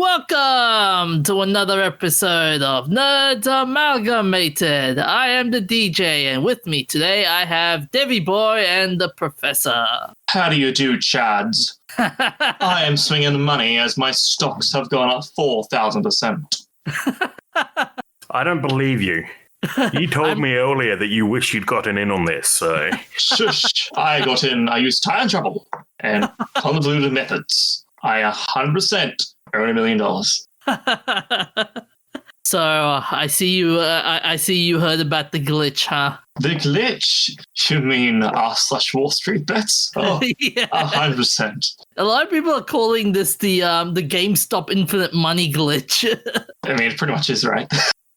Welcome to another episode of Nerds Amalgamated. I am the DJ, and with me today I have Devi Boy and the Professor. How do you do, Chads? I am swinging the money as my stocks have gone up 4,000%. I don't believe you. You told me earlier that you wish you'd gotten in on this, so... Shush! I got in. I used time travel and convoluted methods. I 100% earn $1 million. So I see you. I see you heard about the glitch, huh? The glitch? You mean r/Wall Street bets? Oh, Yeah. 100%. A lot of people are calling this the GameStop infinite money glitch. I mean, it pretty much is, right?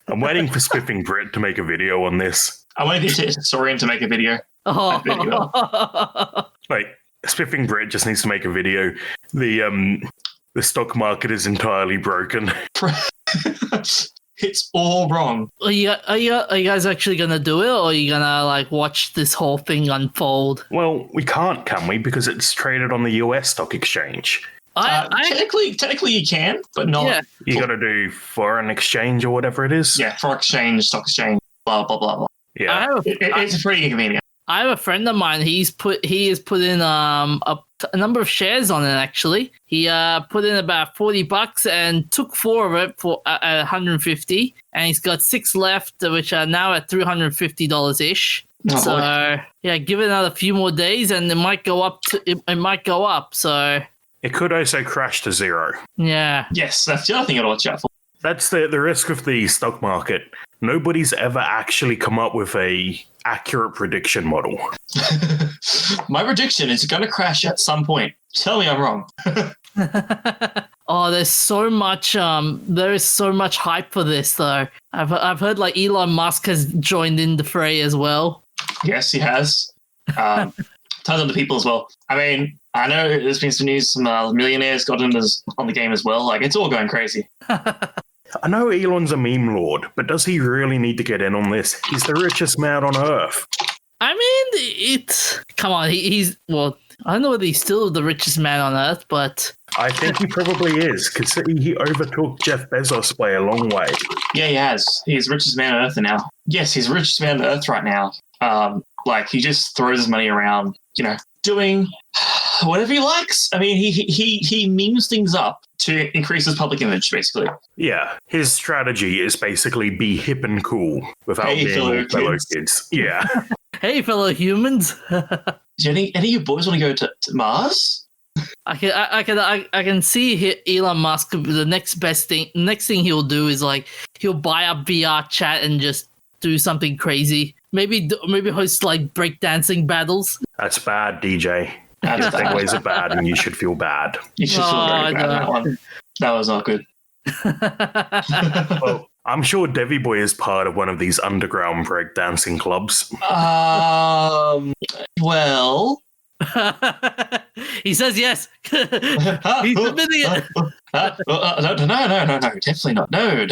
I'm waiting for Spiffing Brit to make a video on this. I wanted the historian to make a video. Oh. Like, Spiffing Brit just needs to make a video. The stock market is entirely broken. It's all wrong. Are you guys actually gonna do it, or are you gonna like watch this whole thing unfold? Well, we can't, can we? Because it's traded on the US stock exchange. Technically you can, but not. Yeah. You got to do foreign exchange or whatever it is. Yeah, foreign exchange, stock exchange, blah blah blah blah. Yeah, It's pretty inconvenient. I have a friend of mine. He has put in a number of shares on it. Actually, he put in about $40 and took 4 of it for $150, and he's got 6 left, which are now at $350 ish. Oh, So boy. yeah, give it another few more days, and it might go up. It might go up. So it could also crash to zero. yeah. Yes, that's the other thing I'd watch out for. That's the risk of the stock market. Nobody's ever actually come up with a accurate prediction model. My prediction is going to crash at some point. Tell me I'm wrong. Oh, there is so much hype for this though. I've heard like Elon Musk has joined in the fray as well. Yes, he has. Tons of other people as well. I mean, I know there's been some news, some millionaires got in on the game as well. Like, it's all going crazy. I know Elon's a meme lord, but does he really need to get in on this? He's the richest man on Earth. I mean, come on, he's well. I don't know whether he's still the richest man on Earth, but I think he probably is, because he overtook Jeff Bezos by a long way. Yeah, he has. He's richest man on Earth now. Yes, he's richest man on Earth right now. Like, he just throws his money around, doing whatever he likes. I mean, he memes things up to increase his public image, basically. Yeah, his strategy is basically be hip and cool without being fellow kids. Yeah. Hey, fellow humans. Do any of you boys want to go to Mars? I can see Elon Musk. The next thing he'll do is like he'll buy up VR chat and just do something crazy. Maybe host like breakdancing battles. That's bad, DJ. Your segues are bad, and you should feel bad. You should feel very bad that one. That was not good. Well, I'm sure Devi Boy is part of one of these underground breakdancing clubs. Well... He says yes. He's admitting it. No, definitely not. No.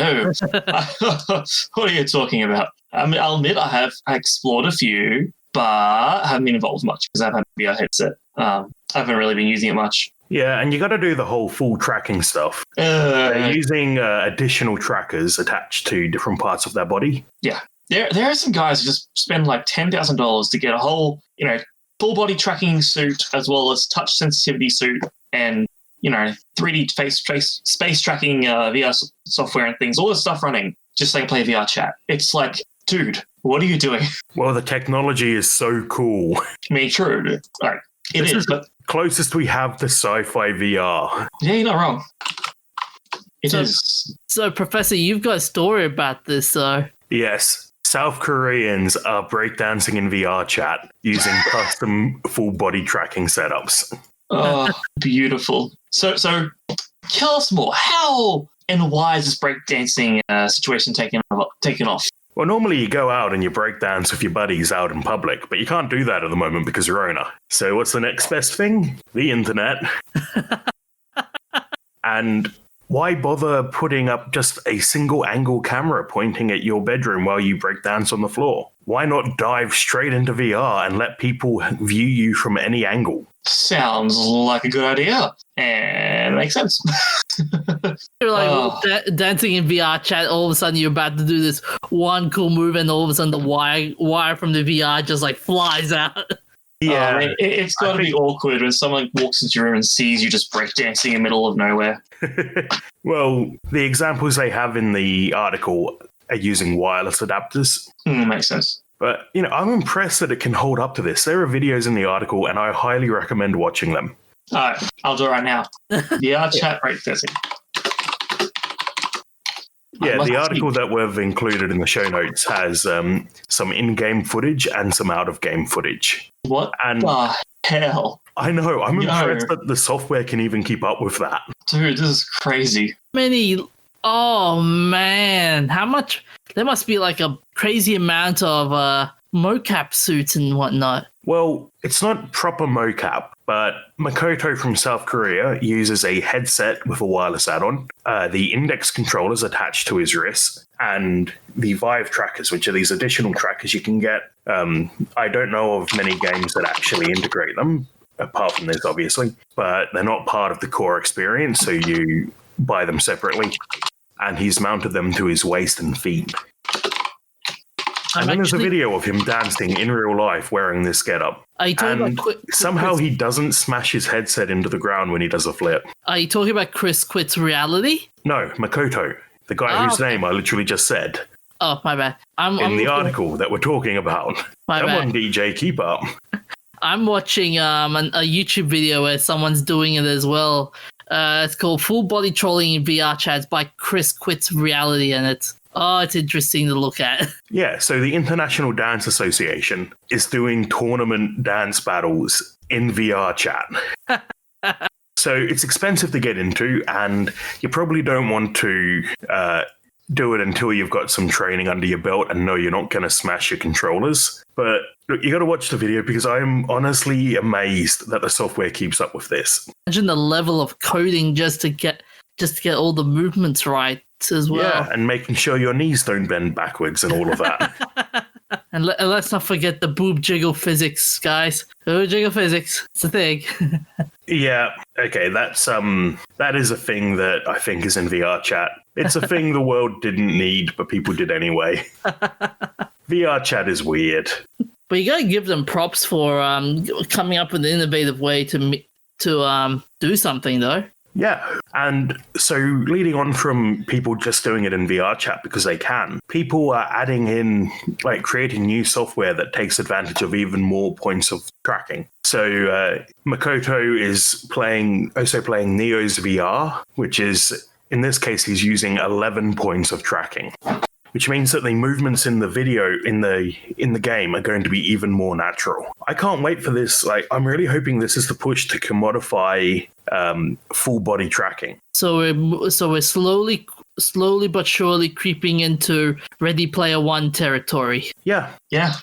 What are you talking about? I mean, I'll admit I have explored a few, but I haven't been involved much because I've had a VR headset. I haven't really been using it much. Yeah, and you got to do the whole full tracking stuff. Using additional trackers attached to different parts of their body. Yeah. There are some guys who just spend like $10,000 to get a whole, full body tracking suit as well as touch sensitivity suit and, 3D space tracking VR software and things, all this stuff running just so they can play VR chat. It's like, dude, what are you doing? Well, the technology is so cool. I mean, true. Like, it is, but closest we have to sci-fi VR. Yeah, you're not wrong. It is. So, Professor, you've got a story about this, though. Yes. South Koreans are breakdancing in VR chat using custom full body tracking setups. Oh, beautiful. So tell us more. How and why is this breakdancing situation taken off? Well, normally you go out and you breakdance with your buddies out in public, but you can't do that at the moment because you're Rona. So what's the next best thing? The internet. And why bother putting up just a single angle camera pointing at your bedroom while you breakdance on the floor? Why not dive straight into VR and let people view you from any angle? Sounds like a good idea. And it makes sense. You're like dancing in VR chat, all of a sudden you're about to do this one cool move, and all of a sudden the wire from the VR just like flies out. Yeah, it's got to be awkward when someone walks into your room and sees you just breakdancing in the middle of nowhere. Well, the examples they have in the article are using wireless adapters. Makes sense. But, I'm impressed that it can hold up to this. There are videos in the article, and I highly recommend watching them. All right, I'll do it right now. VR chat breakdancing. Yeah, the article that we've included in the show notes has some in-game footage and some out-of-game footage. What the hell? I know. I'm impressed that the software can even keep up with that. Dude, this is crazy. Oh, man. How much? There must be like a crazy amount of mocap suits and whatnot. Well, it's not proper mocap, but Makoto from South Korea uses a headset with a wireless add-on, the index controllers attached to his wrist, and the Vive trackers, which are these additional trackers you can get. I don't know of many games that actually integrate them, apart from this, obviously, but they're not part of the core experience, so you buy them separately. And he's mounted them to his waist and feet. And then there's a video of him dancing in real life wearing this getup. Are you talking about somehow he doesn't smash his headset into the ground when he does a flip. Are you talking about Chris Quits Reality? No, Makoto, the guy whose name I literally just said. Oh, my bad. In the article that we're talking about. Come on, DJ, keep up. I'm watching a YouTube video where someone's doing it as well. It's called Full Body Trolling in VR Chats by Chris Quits Reality, and it's interesting to look at. Yeah, so the International Dance Association is doing tournament dance battles in VR chat. So it's expensive to get into, and you probably don't want to do it until you've got some training under your belt and know you're not going to smash your controllers. But look, you got to watch the video because I'm honestly amazed that the software keeps up with this. Imagine the level of coding just to get all the movements right as well. Yeah, and making sure your knees don't bend backwards and all of that. And let's not forget the boob jiggle physics, guys. Boob jiggle physics, it's a thing. Yeah, okay, that is a thing that I think is in VR chat. It's a thing the world didn't need, but people did anyway. VR chat is weird. But you gotta give them props for coming up with an innovative way to do something, though. Yeah, and so leading on from people just doing it in VR chat because they can, people are adding in, like creating new software that takes advantage of even more points of tracking. So Makoto is also playing Neo's VR, which is, in this case, he's using 11 points of tracking, which means that the movements in the video, in the game, are going to be even more natural. I can't wait for this. Like, I'm really hoping this is the push to commodify full body tracking. So we're slowly but surely creeping into Ready Player One territory. Yeah,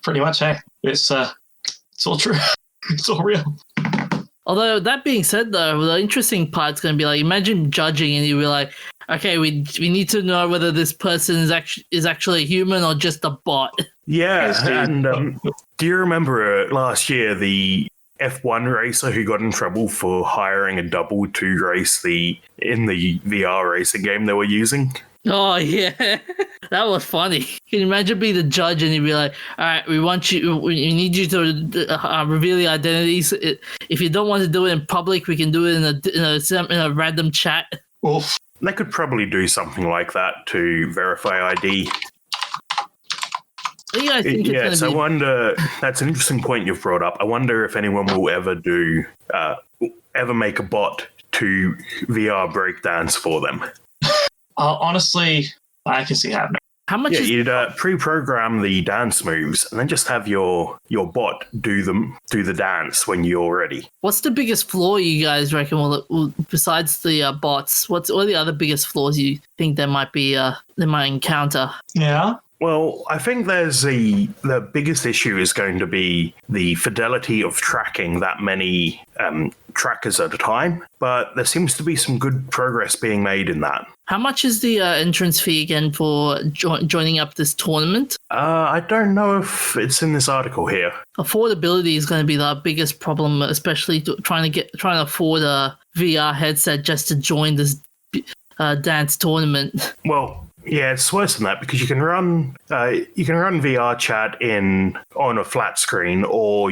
pretty much. Hey, it's all true. It's all real. Although that being said, though, the interesting part's going to be like, imagine judging and you be like, okay, we need to know whether this person is actually a human or just a bot. Yeah, and do you remember last year the F1 racer who got in trouble for hiring a double to race in the VR racing game they were using? Oh, yeah. That was funny. Can you imagine being the judge and you'd be like, all right, we need you to reveal the identities. If you don't want to do it in public, we can do it in a random chat. Oof. They could probably do something like that to verify ID. Yeah, I think it's I wonder, that's an interesting point you've brought up. I wonder if anyone will ever make a bot to VR breakdance for them. Honestly, I can see happening. How much? Yeah, you'd pre-program the dance moves and then just have your bot do the dance when you're ready. What's the biggest flaw you guys reckon? Besides the bots, what are the other biggest flaws you think they might encounter? Yeah. Well, I think the biggest issue is going to be the fidelity of tracking that many trackers at a time, but there seems to be some good progress being made in that. How much is the entrance fee again for joining up this tournament? I don't know if it's in this article here. Affordability is going to be the biggest problem, especially trying to afford a VR headset just to join this dance tournament. Well, yeah, it's worse than that because you can run VR chat on a flat screen or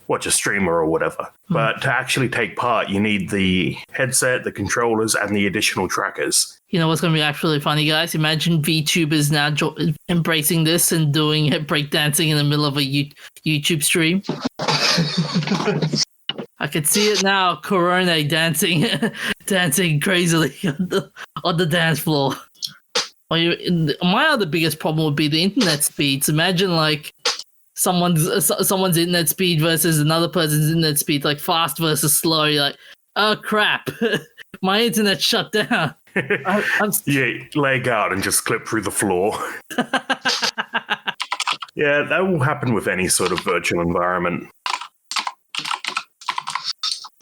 watch a streamer or whatever. But to actually take part, you need the headset, the controllers, and the additional trackers. You know what's going to be actually funny, guys? Imagine VTubers now embracing this and doing breakdancing in the middle of a YouTube stream. I could see it now. Corona dancing crazily on the dance floor. My other biggest problem would be the internet speeds. Imagine like someone's internet speed versus another person's internet speed, like fast versus slow. You're like, oh crap, my internet shut down. Yeah, leg out and just clip through the floor. Yeah, that will happen with any sort of virtual environment.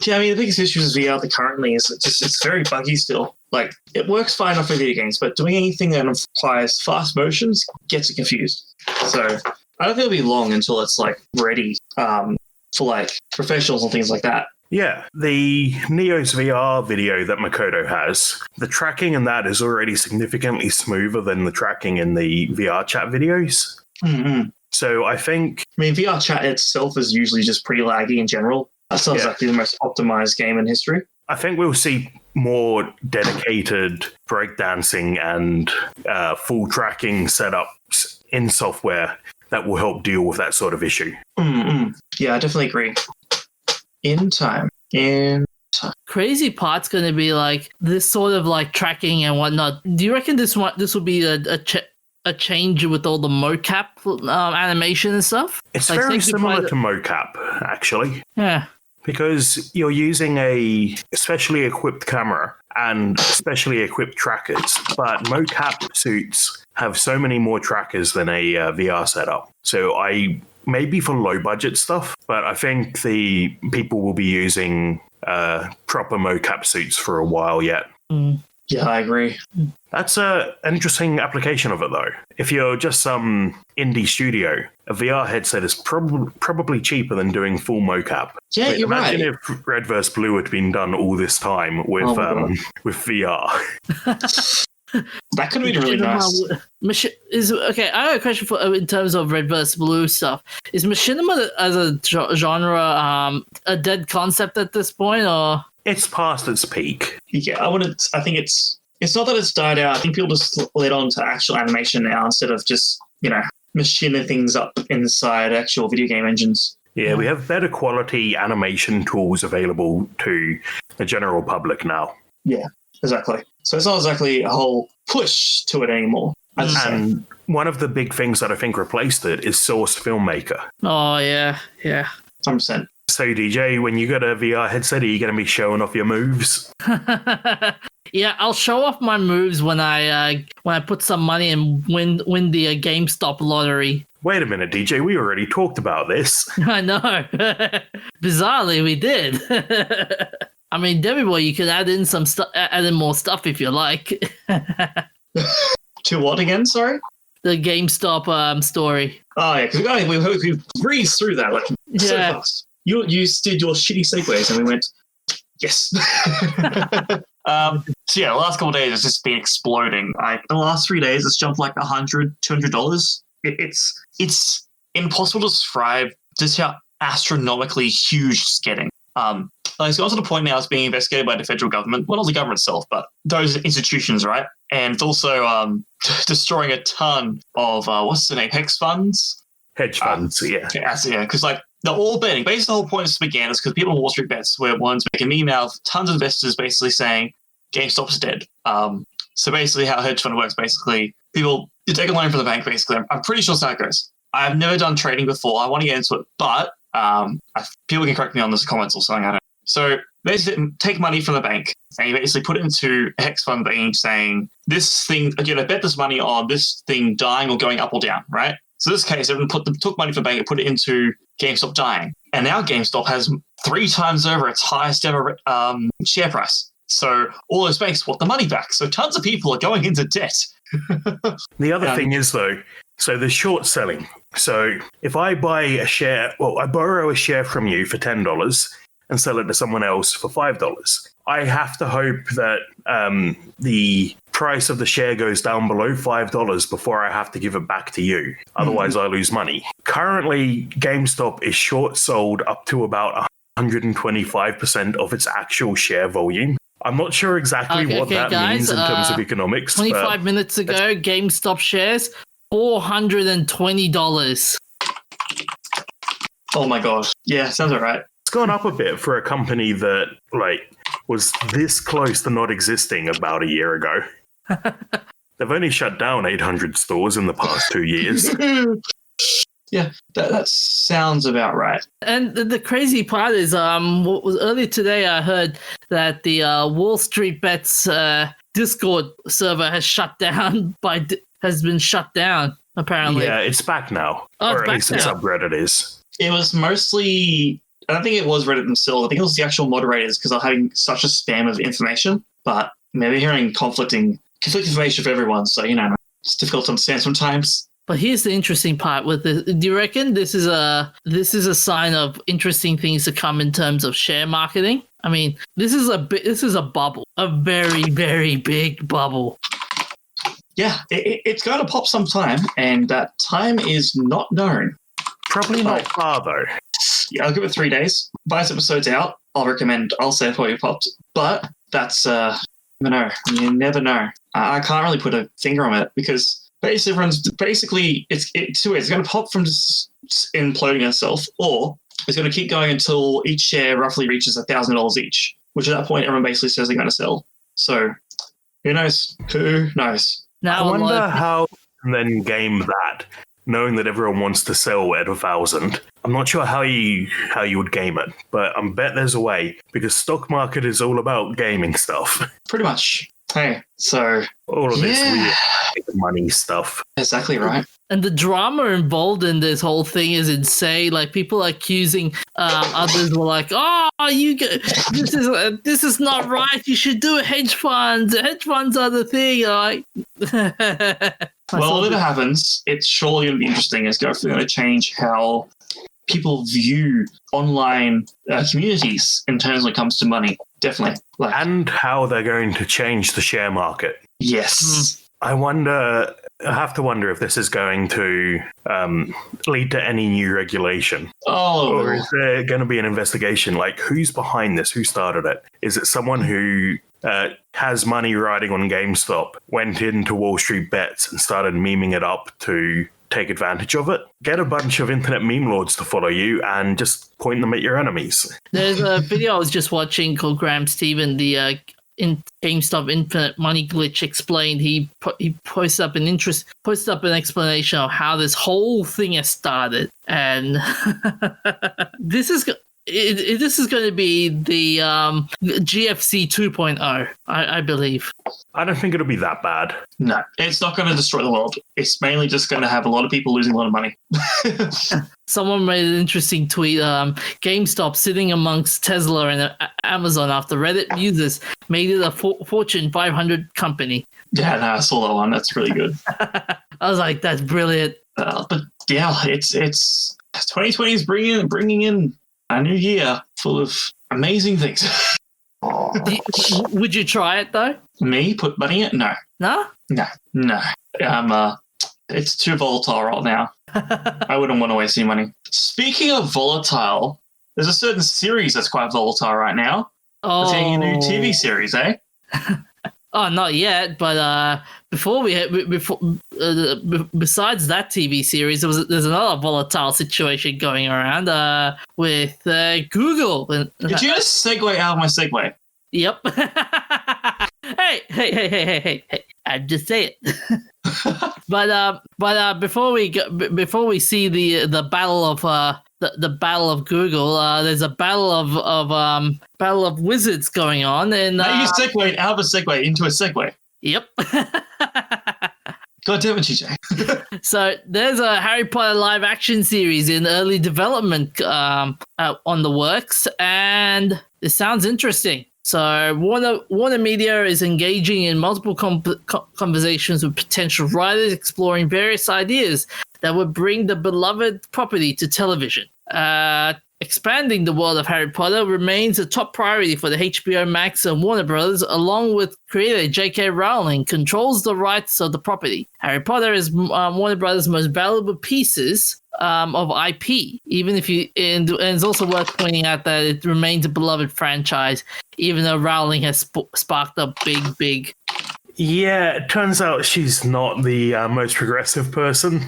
Yeah, I mean, the biggest issue with VR currently is it's very buggy still. Like, it works fine off of video games, but doing anything that requires fast motions gets it confused. So I don't think it'll be long until it's, like, ready for, like, professionals and things like that. Yeah, the Neo's VR video that Makoto has, the tracking in that is already significantly smoother than the tracking in the VR chat videos. Mm-hmm. So I think... I mean, VR chat itself is usually just pretty laggy in general. That's not exactly the most optimized game in history. I think we'll see more dedicated breakdancing and full tracking setups in software that will help deal with that sort of issue. Mm-hmm. Yeah, I definitely agree. In time. Crazy part's going to be like this sort of like tracking and whatnot. Do you reckon this will be a change with all the mocap animation and stuff? It's like, very similar to mocap, actually. Yeah. Because you're using a specially equipped camera and specially equipped trackers, but mocap suits have so many more trackers than a VR setup. So maybe for low budget stuff, but I think the people will be using proper mocap suits for a while yet. Mm. Yeah, I agree. That's an interesting application of it, though. If you're just some indie studio, a VR headset is probably cheaper than doing full mocap. Yeah, you're right. Imagine if Red vs. Blue had been done all this time with VR. That could be really nice. Okay, I have a question for in terms of Red vs. Blue stuff. Is machinima as a genre a dead concept at this point, or...? It's past its peak. Yeah, I think it's not that it's died out. I think people just led on to actual animation now instead of just, machining things up inside actual video game engines. Yeah, we have better quality animation tools available to the general public now. Yeah, exactly. So it's not exactly a whole push to it anymore. And one of the big things that I think replaced it is Source Filmmaker. Oh, yeah. 100%. So, DJ, when you got a VR headset, are you going to be showing off your moves? Yeah, I'll show off my moves when I put some money and win the GameStop lottery. Wait a minute, DJ. We already talked about this. I know. Bizarrely, we did. I mean, Debbie Boy, you can add in more stuff if you like. To what again? Sorry. The GameStop story. Oh yeah, because we breezed through that so fast. You did your shitty segues, and we went, yes. So yeah, the last couple of days it's just been exploding. The last 3 days it's jumped like $100, $200. It's impossible to describe just how astronomically huge it's getting. It's gotten to the point now it's being investigated by the federal government. Well, not the government itself, but those institutions, right? And it's also destroying a ton of what's the name? Hedge funds. Hedge funds, yeah. Yeah, because they're all betting. Basically, the whole point of this began is because people on Wall Street bets were ones making meme out of tons of investors basically saying GameStop's dead. So basically, how a hedge fund works, basically, you take a loan from the bank. Basically, I'm pretty sure that's how it goes. I've never done trading before. I want to get into it, but people can correct me on this comments or something. I don't know. So basically, take money from the bank and you basically put it into a hex fund being saying this thing, again, I bet this money on this thing dying or going up or down, right? So in this case, everyone took money from the bank and put it into GameStop dying. And now GameStop has 3 times over its highest ever share price. So all those banks want the money back. So tons of people are going into debt. The other thing is, though, so there's short selling. So if I buy a share, I borrow a share from you for $10 and sell it to someone else for $5. I have to hope that the price of the share goes down below $5 before I have to give it back to you. Otherwise, I lose money. Currently, GameStop is short sold up to about 125% of its actual share volume. I'm not sure exactly what that means in terms of economics. 25 minutes ago, GameStop shares, $420. Oh my gosh. Yeah, sounds all right. It's gone up a bit for a company that was this close to not existing about a year ago. They've only shut down 800 stores in the past 2 years. Yeah, that sounds about right. And the crazy part is, what was earlier today, I heard that the Wall Street Bets Discord server has been shut down. Apparently, yeah, it's back now, or at least the subreddit is. It was mostly. I don't think it was Reddit themselves. I think it was the actual moderators because they're having such a spam of information. But maybe hearing conflicting information for everyone, so it's difficult to understand sometimes. But here's the interesting part with this. Do you reckon this is a sign of interesting things to come in terms of share marketing? I mean, this is a bubble, a very, very big bubble. Yeah, it's going to pop sometime, and that time is not known. Probably not far, though. Yeah, I'll give it 3 days. By this episode's out, I'll say it before you popped. But that's, you never know. I can't really put a finger on it because basically it's two ways. It's going to pop from just imploding itself, or it's going to keep going until each share roughly reaches $1,000 each, which at that point everyone basically says they're going to sell. So who knows? Who knows? Now, I wonder how you can then game that, knowing that everyone wants to sell at 1,000. I'm not sure how you would game it, but I bet there's a way, because stock market is all about gaming stuff. Pretty much. Hey, so all of this weird money stuff. Exactly right. And the drama involved in this whole thing is insane. Like, people accusing others were like, "Oh, this is not right. You should do hedge funds. Hedge funds are the thing." Like, well, whatever happens, it's surely going to be interesting. It's definitely going to change how people view online communities in terms when it comes to money. Definitely. And how they're going to change the share market. Yes. I have to wonder if this is going to lead to any new regulation. Oh. Or is there going to be an investigation? Like, who's behind this? Who started it? Is it someone who has money riding on GameStop, went into Wall Street Bets and started memeing it up to take advantage of it? Get a bunch of internet meme lords to follow you and just point them at your enemies. There's a video I was just watching called Graham Stephen, the in GameStop Infinite Money Glitch explained. He posted up an explanation of how this whole thing has started, and this is going to be the GFC 2.0, I believe. I don't think it'll be that bad. No, it's not going to destroy the world. It's mainly just going to have a lot of people losing a lot of money. Someone made an interesting tweet. GameStop sitting amongst Tesla and Amazon after Reddit users made it a Fortune 500 company. Yeah, no, I saw that one. That's really good. I was like, that's brilliant. But yeah, it's 2020 is bringing in a new year full of amazing things. Would you try it though? Me put money in? No. No. It's too volatile right now. I wouldn't want to waste any money. Speaking of volatile, there's a certain series that's quite volatile right now. Oh, it's a new TV series, eh? Oh, not yet. But besides that TV series, there's another volatile situation going around with Google. Did you just segue out of my segue? Yep. Hey! I'm just saying. But before we see the battle of the battle of Google, there's a battle of wizards going on, and now you segued out of a segue into a segue. Yep. God damn it, TJ. So there's a Harry Potter live action series in early development on the works, and it sounds interesting. So Warner Media is engaging in multiple conversations with potential writers, exploring various ideas that would bring the beloved property to television. Expanding the world of Harry Potter remains a top priority for the HBO Max and Warner Brothers, along with creator J.K. Rowling controls the rights of the property. Harry Potter is Warner Brothers' most valuable pieces of IP, even if and it's also worth pointing out that it remains a beloved franchise, even though Rowling has sparked a big. Yeah, it turns out she's not the most progressive person.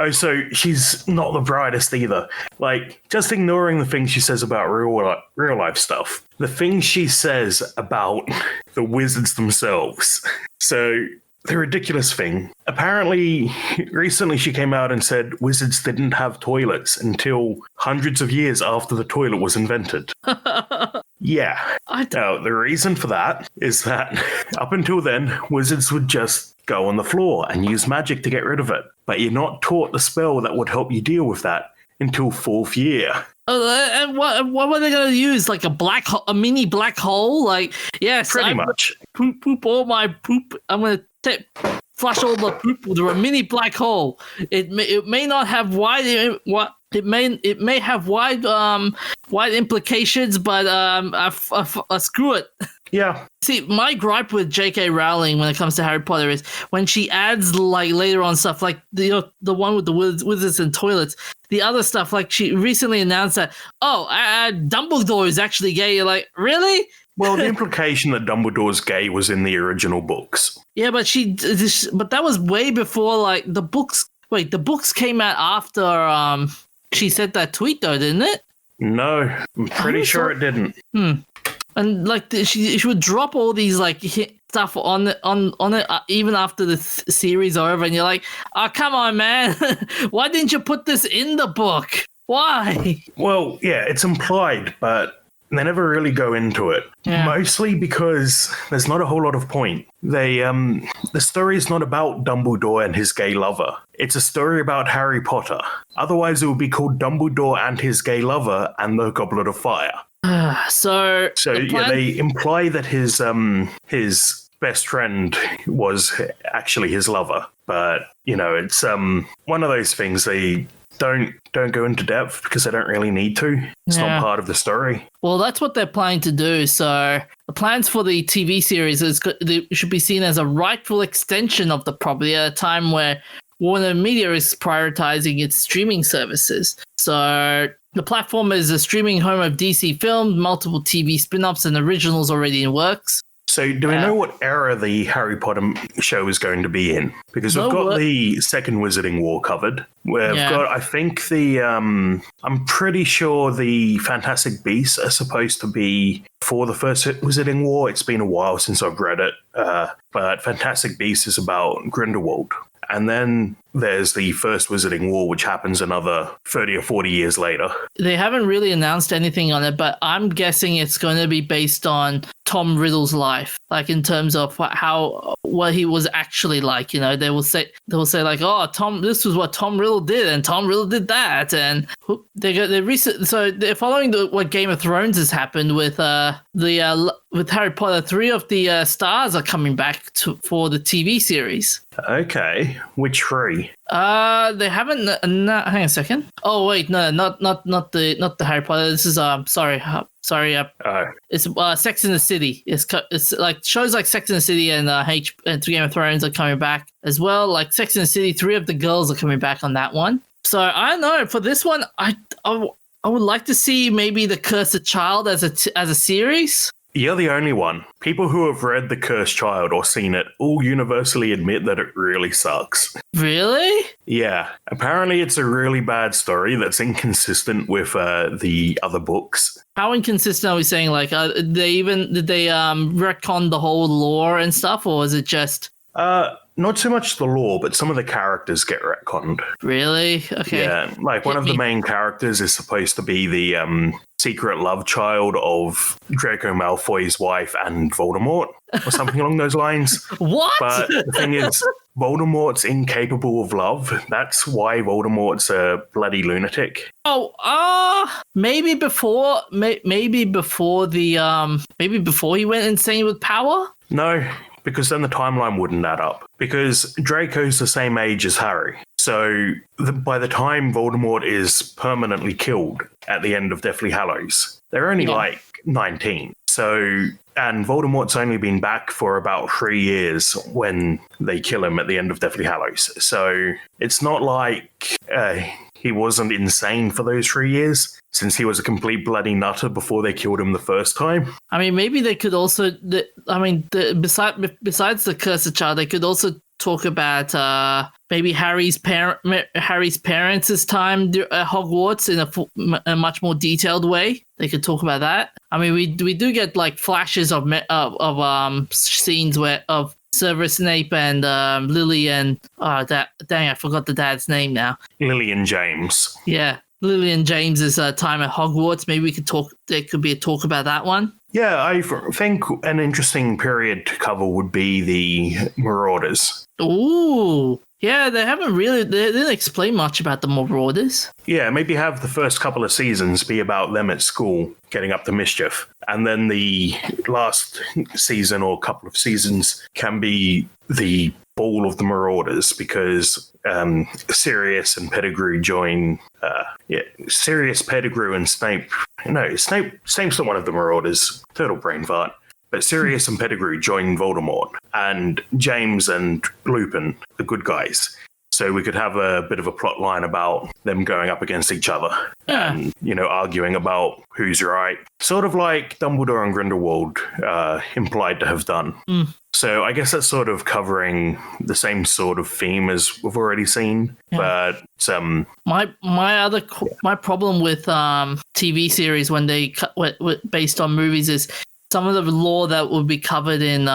Oh, so she's not the brightest either. Like, just ignoring the things she says about real life stuff. The things she says about the wizards themselves. So, the ridiculous thing. Apparently, recently she came out and said wizards didn't have toilets until hundreds of years after the toilet was invented. Yeah. Now, the reason for that is that up until then, wizards would just go on the floor and use magic to get rid of it. But you're not taught the spell that would help you deal with that until 4th year. And what were they going to use? Like a mini black hole? Like, yes, pretty much. Poop all my poop. I'm going to flush all the poop through a mini black hole. It may not have wide implications, but screw it. Yeah. See, my gripe with J.K. Rowling when it comes to Harry Potter is when she adds like later on stuff like the one with the wizards and toilets. The other stuff, like she recently announced that Dumbledore is actually gay. You're like, really? Well, the implication that Dumbledore's gay was in the original books. Yeah, but but that was way before like the books. Wait, the books came out after she said that tweet though, didn't it? No, I'm pretty sure it didn't. And like she would drop all these like stuff on it even after the series are over, and you're like, oh come on, man, why didn't you put this in the book? Why? Well, yeah, it's implied, but they never really go into it. Yeah. Mostly because there's not a whole lot of point. The story is not about Dumbledore and his gay lover. It's a story about Harry Potter. Otherwise, it would be called Dumbledore and his gay lover and the Goblet of Fire. So they imply that his best friend was actually his lover, but it's one of those things they don't go into depth because they don't really need to. It's not part of the story. Well, that's what they're planning to do. So the plans for the TV series should be seen as a rightful extension of the property at a time where Warner Media is prioritizing its streaming services. So the platform is a streaming home of DC films, multiple TV spin-offs, and originals already in works. So do we know what era the Harry Potter show is going to be in? Because we've got the Second Wizarding War covered. We've got, I think, I'm pretty sure the Fantastic Beasts are supposed to be for the First Wizarding War. It's been a while since I've read it. But Fantastic Beasts is about Grindelwald. And then there's the First Wizarding War, which happens another 30 or 40 years later. They haven't really announced anything on it, but I'm guessing it's going to be based on Tom Riddle's life, like in terms of what he was actually like. They will say like, oh, this was what Tom Riddle did, and Tom Riddle did that, and so they're following what Game of Thrones has happened with with Harry Potter. 3 of the stars are coming back for the TV series. Okay, which 3? They haven't. Hang on a second. Oh wait, no, not the Harry Potter. This is sorry. It's Sex and the City. It's like shows like Sex and the City and Game of Thrones are coming back as well. Like Sex and the City, 3 of the girls are coming back on that one. So I don't know. For this one, I would like to see maybe The Cursed Child as a series. You're the only one. People who have read The Cursed Child or seen it all universally admit that it really sucks. Really? Yeah. Apparently it's a really bad story that's inconsistent with the other books. How inconsistent are we saying? Like, did they retcon the whole lore and stuff, or is it just... Not so much the lore, but some of the characters get retconned. Really? Okay. Yeah, like one of the main characters is supposed to be the secret love child of Draco Malfoy's wife and Voldemort, or something along those lines. What? But the thing is, Voldemort's incapable of love. That's why Voldemort's a bloody lunatic. Oh, maybe before he went insane with power. No, because then the timeline wouldn't add up. Because Draco's the same age as Harry. So by the time Voldemort is permanently killed at the end of Deathly Hallows, they're only like 19. So, and Voldemort's only been back for about 3 years when they kill him at the end of Deathly Hallows. So it's not like he wasn't insane for those 3 years, since he was a complete bloody nutter before they killed him the first time. I mean, maybe they could also, besides the Cursed Child, they could also talk about maybe Harry's parents' time at Hogwarts in a much more detailed way. They could talk about that. I mean, we do get like flashes of scenes of Severus Snape and Lily and I forgot the dad's name now. Lily and James. Yeah, Lily and James's time at Hogwarts. Maybe we could talk. There could be a talk about that one. Yeah, I think an interesting period to cover would be the Marauders. Ooh, yeah, they didn't explain much about the Marauders. Yeah, maybe have the first couple of seasons be about them at school getting up to mischief. And then the last season or couple of seasons can be the Ball of the Marauders, because Sirius and Pettigrew join. Sirius, Pettigrew, and Snape. No, Snape's not one of the Marauders. Total brain fart. But Sirius and Pettigrew join Voldemort, and James and Lupin, the good guys. So we could have a bit of a plot line about them going up against each other and, arguing about who's right. Sort of like Dumbledore and Grindelwald implied to have done. Mm. So I guess that's sort of covering the same sort of theme as we've already seen. Yeah. But my problem with TV series when they based on movies is some of the lore that would be covered in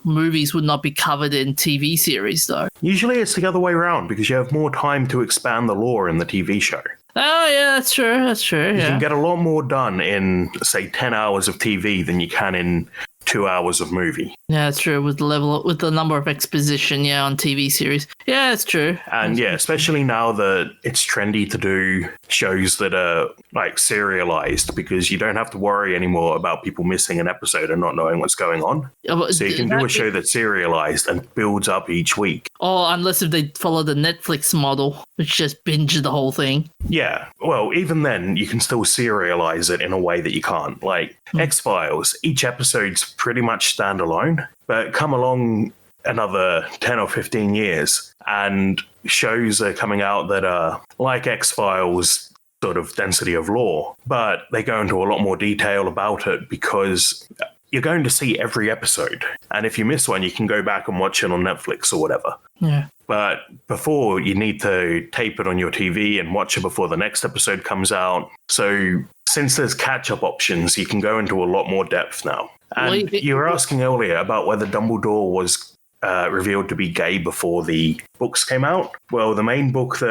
movies would not be covered in TV series, though. Usually it's the other way around, because you have more time to expand the lore in the TV show. Oh, yeah, that's true. You can get a lot more done in, say, 10 hours of TV than you can in 2 hours of movie. Yeah, that's true. With the number of exposition, on TV series. Yeah, that's true. And especially now that it's trendy to do shows that are like serialized, because you don't have to worry anymore about people missing an episode and not knowing what's going on. So you can do a show that's serialized and builds up each week. Oh, unless if they follow the Netflix model, which just binge the whole thing. Yeah, well, even then, you can still serialize it in a way that you can't. Like X-Files, each episode's pretty much standalone, but come along another 10 or 15 years and shows are coming out that are like X-Files sort of density of lore, but they go into a lot more detail about it because you're going to see every episode. And if you miss one, you can go back and watch it on Netflix or whatever. Yeah. But before, you need to tape it on your TV and watch it before the next episode comes out. So since there's catch-up options, you can go into a lot more depth now. And you were asking earlier about whether Dumbledore was revealed to be gay before the books came out. Well, the main book,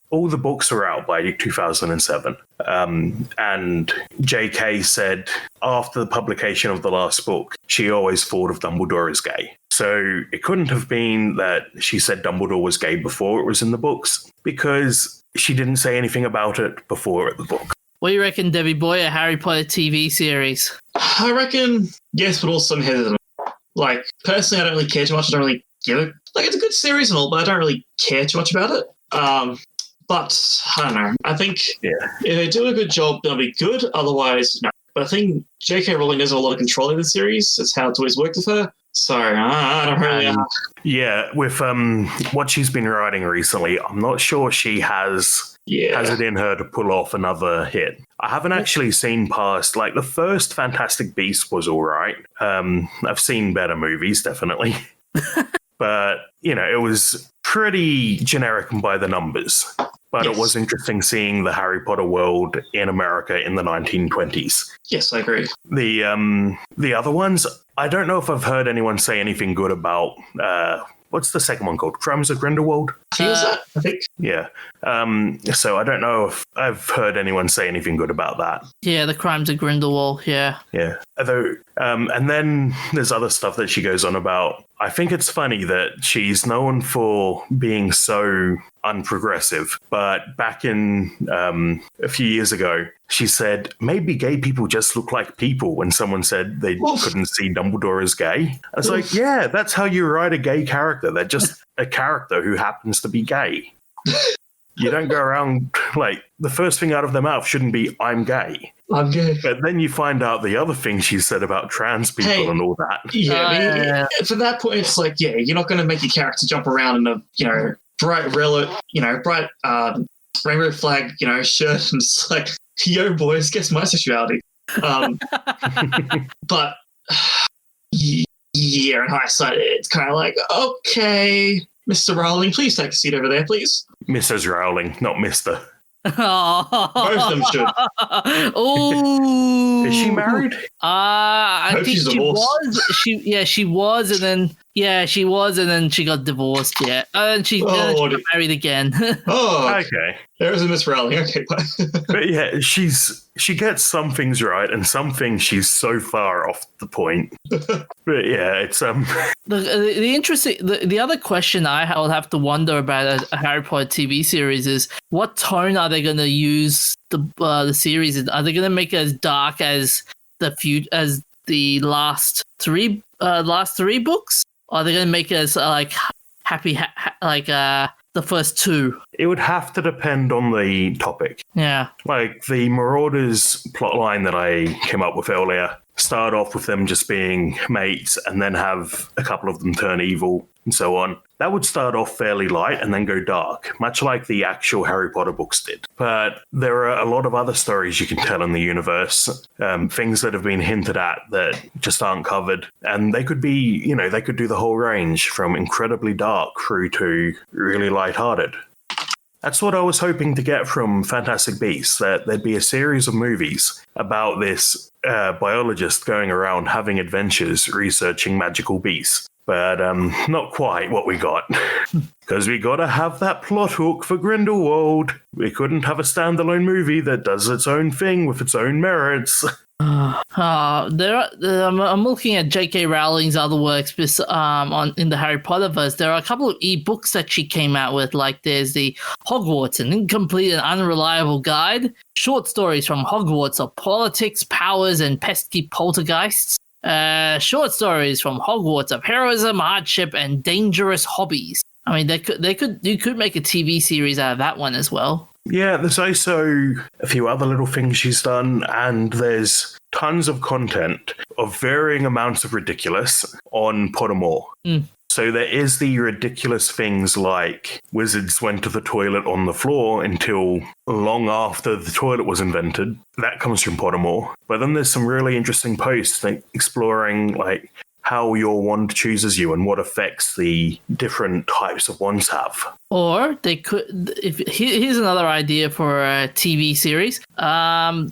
all the books were out by 2007. And J.K. said after the publication of the last book, she always thought of Dumbledore as gay. So it couldn't have been that she said Dumbledore was gay before it was in the books, because she didn't say anything about it before the book. What do you reckon, Debbie Boy, a Harry Potter TV series? I reckon yes, but also I'm hesitant. Like, personally, I don't really care too much. I don't really give it. Like, it's a good series and all, but I don't really care too much about it. But I don't know. I think if they do a good job, they'll be good. Otherwise, no. But I think J.K. Rowling has a lot of control in the series. That's how it's always worked with her. So I don't really. Yeah, with what she's been writing recently, I'm not sure she has it in her to pull off another hit. I haven't actually seen past, like, the first Fantastic Beast was all right. I've seen better movies, definitely. But, it was pretty generic and by the numbers. But It was interesting seeing the Harry Potter world in America in the 1920s. Yes, I agree. The other ones, I don't know if I've heard anyone say anything good about... what's the second one called? Crimes of Grindelwald? I think. Yeah. So I don't know if I've heard anyone say anything good about that. Yeah, the Crimes of Grindelwald, yeah. Yeah. Although, and then there's other stuff that she goes on about I think it's funny that she's known for being so unprogressive, but back in a few years ago, she said, maybe gay people just look like people when someone said they couldn't see Dumbledore as gay. I was like, yeah, that's how you write a gay character. They're just a character who happens to be gay. You don't go around, like, the first thing out of their mouth shouldn't be, I'm gay. I'm gay. But then you find out the other thing she said about trans people and all that. Yeah, for that point, it's like, yeah, you're not going to make your character jump around in a, bright rainbow flag, shirt, and it's like, yo, boys, guess my sexuality. But, yeah, in hindsight, it's kind of like, okay, Mr. Rowling, please take a seat over there, please. Mrs. Rowling, not Mr. Both of them should. Oh, is she married? I think she's she divorced. was. She was, and then she got divorced. Yeah, and she got married again. Oh, Okay. there's a Miss Rowling. Okay, bye. But yeah, she gets some things right and some things she's so far off the point. But yeah, it's The interesting, the other question I will have to wonder about a Harry Potter TV series is what tone are they going to use the series in? Are they going to make it as dark as the last three books? Or are they going to make it as like happy the first two? it would have to depend on the topic. Yeah. Like the Marauders plotline that I came up with earlier start off with them just being mates and then have a couple of them turn evil and so on. That would start off fairly light and then go dark, much like the actual Harry Potter books did. But there are a lot of other stories you can tell in the universe, things that have been hinted at that just aren't covered. And they could be, they could do the whole range from incredibly dark through to really lighthearted. That's what I was hoping to get from Fantastic Beasts, that there'd be a series of movies about this biologist going around having adventures researching magical beasts. But not quite what we got. Because we got to have that plot hook for Grindelwald. We couldn't have a standalone movie that does its own thing with its own merits. I'm looking at J.K. Rowling's other works in the Harry Potterverse. There are a couple of e-books that she came out with, like there's the Hogwarts, an incomplete and unreliable guide, short stories from Hogwarts of politics, powers, and pesky poltergeists. Short stories from Hogwarts of heroism, hardship, and dangerous hobbies. I mean, you could make a TV series out of that one as well. Yeah, there's also a few other little things she's done, and there's tons of content of varying amounts of ridiculous on Pottermore. So there is the ridiculous things like wizards went to the toilet on the floor until long after the toilet was invented. That comes from Pottermore. But then there's some really interesting posts exploring like how your wand chooses you and what effects the different types of wands have. Or they could. Here's another idea for a TV series. I'm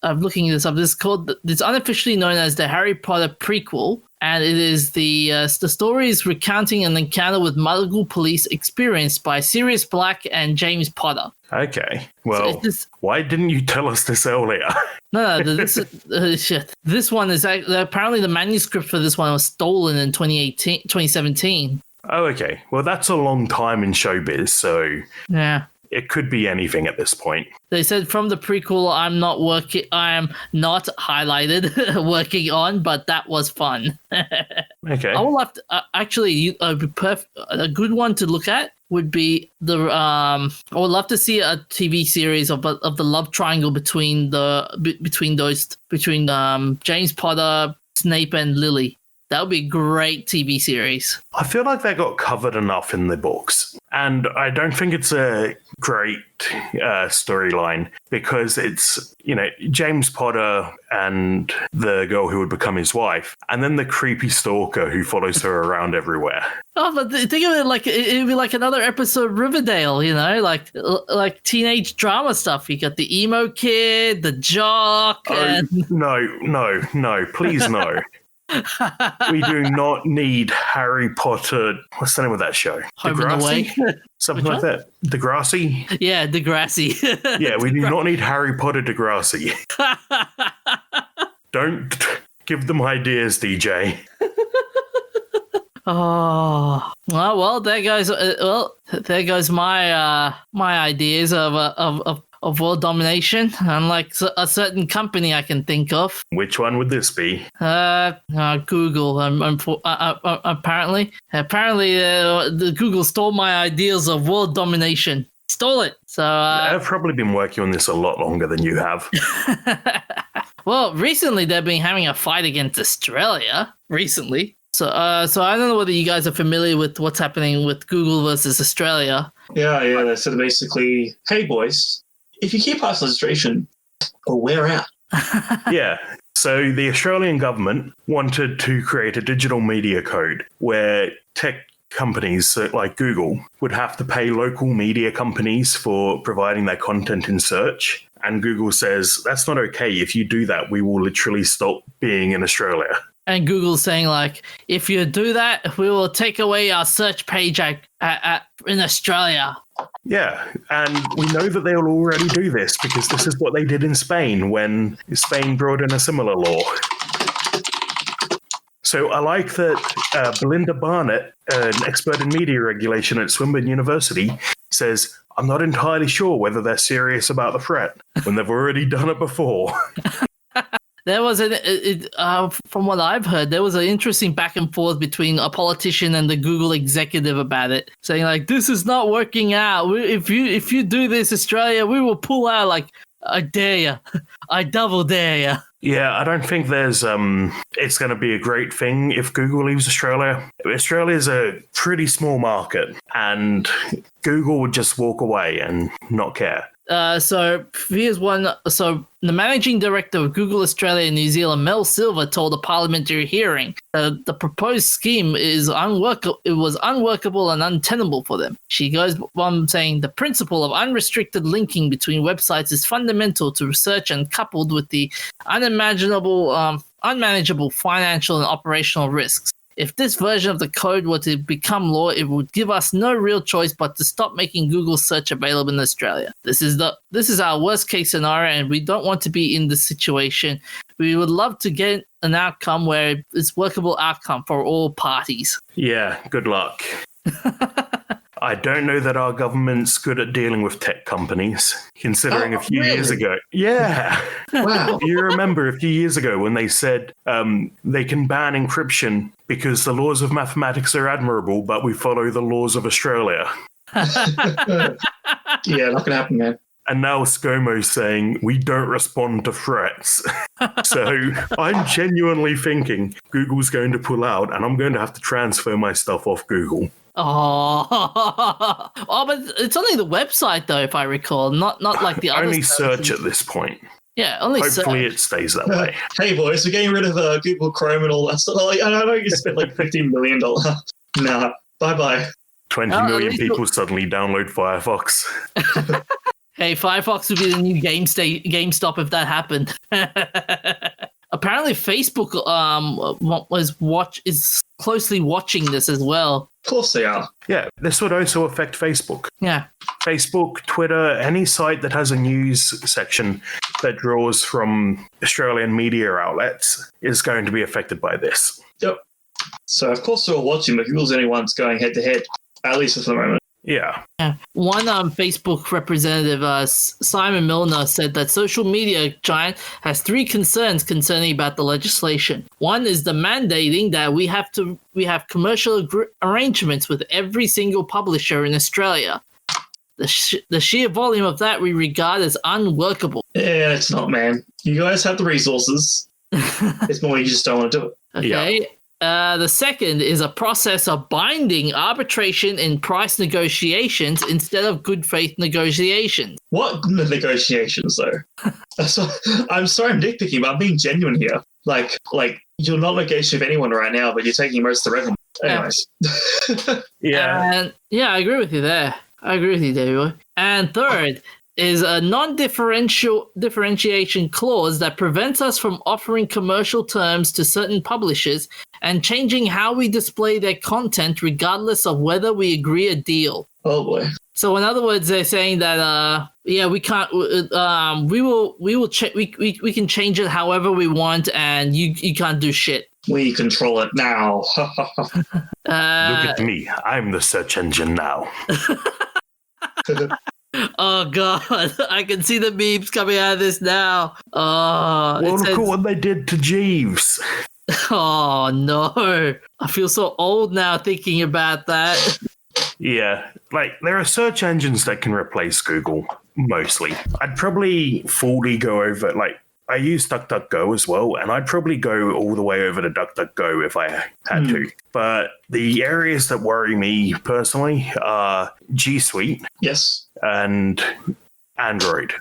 looking this up. It's unofficially known as the Harry Potter prequel. And it is the story is recounting an encounter with Muggle police experienced by Sirius Black and James Potter. Okay, well, why didn't you tell us this earlier? No, this one is apparently the manuscript for this one was stolen in 2017. Oh, okay. Well, that's a long time in showbiz, so yeah. It could be anything at this point. They said from the prequel, I am not highlighted working on, but that was fun. Okay. I will have to a good one to look at would be I would love to see a TV series of the love triangle between James Potter, Snape, and Lily. That would be a great TV series. I feel like they got covered enough in the books. And I don't think it's a great storyline because it's, James Potter and the girl who would become his wife, and then the creepy stalker who follows her around everywhere. Oh, but think of it like it'd be like another episode of Riverdale, like teenage drama stuff. You got the emo kid, the jock. No, please no. We do not need Harry Potter. What's the name of that show? Home and Away? Something like that. Degrassi? Yeah, Degrassi. Yeah, we do not need Harry Potter Degrassi. Don't give them ideas, DJ. Oh, well, there goes. There goes my my ideas of world domination. Unlike a certain company I can think of. Which one would this be? Google. Apparently, the Google stole my ideas of world domination. Stole it. So I've probably been working on this a lot longer than you have. Well, recently they've been having a fight against Australia. Recently. So I don't know whether you guys are familiar with what's happening with Google versus Australia. Yeah. They said basically, hey boys, if you keep us registration, we're out. Yeah. So the Australian government wanted to create a digital media code where tech companies like Google would have to pay local media companies for providing their content in search. And Google says, that's not okay. If you do that, we will literally stop being in Australia. And Google's saying, like, if you do that, we will take away our search page in Australia. Yeah, and we know that they'll already do this because this is what they did in Spain when Spain brought in a similar law. So I like that Belinda Barnett, an expert in media regulation at Swinburne University, says, I'm not entirely sure whether they're serious about the threat when they've already done it before. There was from what I've heard, there was an interesting back and forth between a politician and the Google executive about it, saying like, "This is not working out. If you do this, Australia, we will pull out. Like, I dare you, I double dare you." Yeah, I don't think there's it's going to be a great thing if Google leaves Australia. Australia's a pretty small market, and Google would just walk away and not care. So here's one. So the managing director of Google Australia and New Zealand, Mel Silver, told a parliamentary hearing the proposed scheme is unworkable. It was unworkable and untenable for them. She goes on saying the principle of unrestricted linking between websites is fundamental to research and coupled with the unmanageable financial and operational risks. If this version of the code were to become law, it would give us no real choice but to stop making Google search available in Australia. This is our worst case scenario, and we don't want to be in this situation. We would love to get an outcome where it's workable outcome for all parties. Yeah, good luck. I don't know that our government's good at dealing with tech companies, considering a few years ago. Yeah. Wow. You remember a few years ago when they said they can ban encryption because the laws of mathematics are admirable, but we follow the laws of Australia. Yeah, not going to happen, man. And now ScoMo's saying we don't respond to threats. So I'm genuinely thinking Google's going to pull out and I'm going to have to transfer my stuff off Google. Oh, but it's only the website though, if I recall, not like the other. Only search at this point. Yeah, only Hopefully search. it stays that way. Hey boys, we're getting rid of Google Chrome and all that stuff. I know you spent like $15 million. Nah, bye. 20 million people suddenly download Firefox. Hey, Firefox would be the new GameStop if that happened. Apparently, Facebook is closely watching this as well. Of course they are. Yeah, this would also affect Facebook. Yeah. Facebook, Twitter, any site that has a news section that draws from Australian media outlets is going to be affected by this. Yep. So, of course, they're all watching, but Google's the only ones going head-to-head, at least for the moment. Yeah. One Facebook representative, Simon Milner, said that social media giant has three concerns concerning about the legislation. One is the mandating that we have commercial arrangements with every single publisher in Australia. The sheer volume of that we regard as unworkable. Yeah, it's not, man. You guys have the resources. It's more you just don't want to do it. Okay. Yeah. The second is a process of binding arbitration in price negotiations instead of good faith negotiations. What negotiations, though? I'm sorry I'm nitpicking, but I'm being genuine here. Like you're not negotiating with anyone right now, but you're taking most of the revenue. Anyways. Yeah. And yeah, I agree with you there. I agree with you, David. And third is a differentiation clause that prevents us from offering commercial terms to certain publishers and changing how we display their content regardless of whether we agree a deal. Oh boy. So in other words, they're saying that we can't we can change it however we want and you can't do shit. We control it now. Look at me. I'm the search engine now. Oh god, I can see the memes coming out of this now. Oh, Well, look at what they did to Jeeves. oh no, I feel so old now thinking about that. Yeah, like there are search engines that can replace Google, mostly. I'd probably fully go over, like, I use DuckDuckGo as well, and I'd probably go all the way over to DuckDuckGo if I had to. But the areas that worry me personally are G Suite Yes. and Android.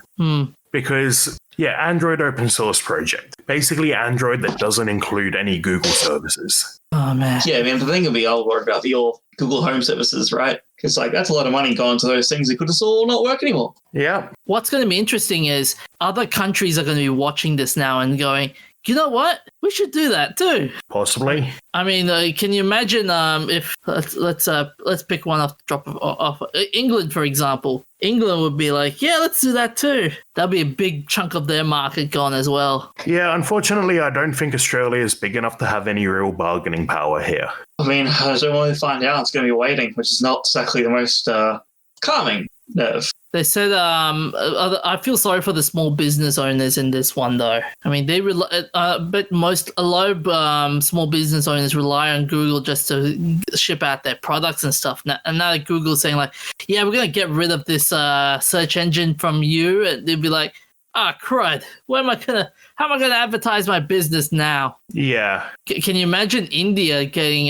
Because, yeah, Android open source project. Basically Android that doesn't include any Google services. Oh man. Yeah, I mean, the thing would be, I'll worry about your Google Home services, right? Because, like, that's a lot of money going to those things that could just all not work anymore. Yeah. What's going to be interesting is other countries are going to be watching this now and going, you know what? We should do that too. Possibly. I mean, can you imagine if let's pick one off the drop off England, for example. England would be like, yeah, let's do that too. That'll be a big chunk of their market gone as well. Yeah, unfortunately, I don't think Australia is big enough to have any real bargaining power here. I mean, I don't want to find out. It's going to be waiting, which is not exactly the most calming nerve. They said, I feel sorry for the small business owners in this one, though. I mean, a lot of small business owners rely on Google just to ship out their products and stuff. And now Google's saying, like, yeah, we're going to get rid of this search engine from you. And they'd be like, crud, how am I going to advertise my business now? Yeah. Can you imagine India getting,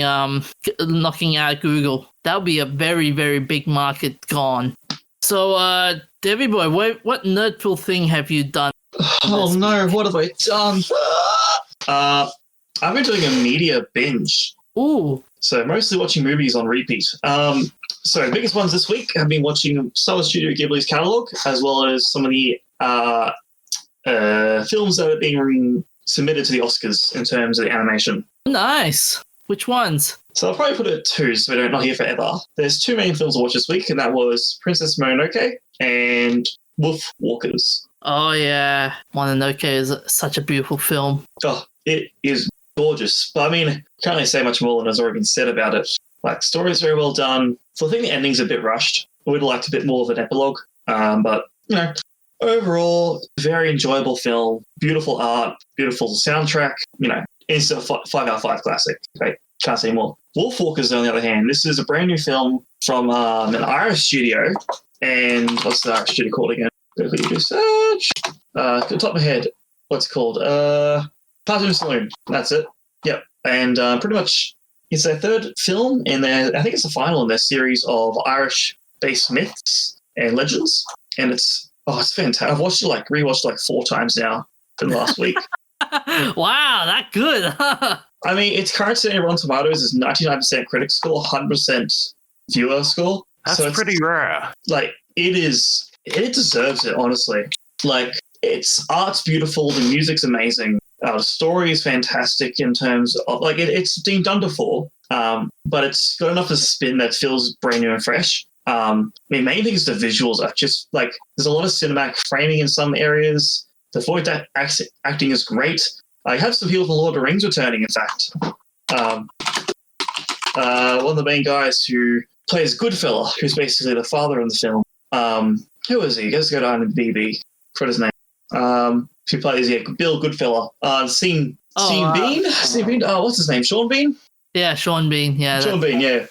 knocking out Google? That would be a very, very big market gone. So, Debbie boy, what nerdful thing have you done? Oh no, what have I done? I've been doing a media binge. Ooh. So mostly watching movies on repeat. So the biggest ones this week have been watching some of Studio Ghibli's catalogue, as well as some of the films that are being submitted to the Oscars in terms of the animation. Nice. Which ones? So I'll probably put it at two, so we're not here forever. There's two main films to watch this week, and that was Princess Mononoke and Wolf Walkers. Oh, yeah. Mononoke is such a beautiful film. Oh, it is gorgeous. But I mean, can't really say much more than has already been said about it. Like, story is very well done. So I think the ending's a bit rushed. I would have liked a bit more of an epilogue. But, you know, overall, very enjoyable film. Beautiful art, beautiful soundtrack. You know, it's a 5 out of 5 classic. Okay, can't say more. Wolfwalkers, on the other hand, this is a brand new film from an Irish studio. And what's the Irish studio called again? Quickly do search. At the top of my head, what's it called? Cartoon Saloon. That's it. Yep. And pretty much it's their third film in their, I think it's the final in their series of Irish-based myths and legends. And it's fantastic. I've watched it rewatched it 4 times now in the last week. Wow, that good. I mean, its current sitting on Rotten Tomatoes is 99% critic score, 100% viewer score. That's pretty rare. Like, it deserves it, honestly. Like, its art's beautiful, the music's amazing, the story is fantastic in terms of, like, it's been done before, but it's got enough of a spin that feels brand new and fresh. I mean, main thing is the visuals are just, like, there's a lot of cinematic framing in some areas. The voice acting is great. I have some people from Lord of the Rings returning, in fact. One of the main guys who plays Goodfella, who's basically the father in the film. Who is he? Let's go down to BB. Forgot his name. Who plays Bill Goodfella. Sean Bean? What's his name? Sean Bean? Yeah, Sean Bean. Yeah, Sean Bean, yeah.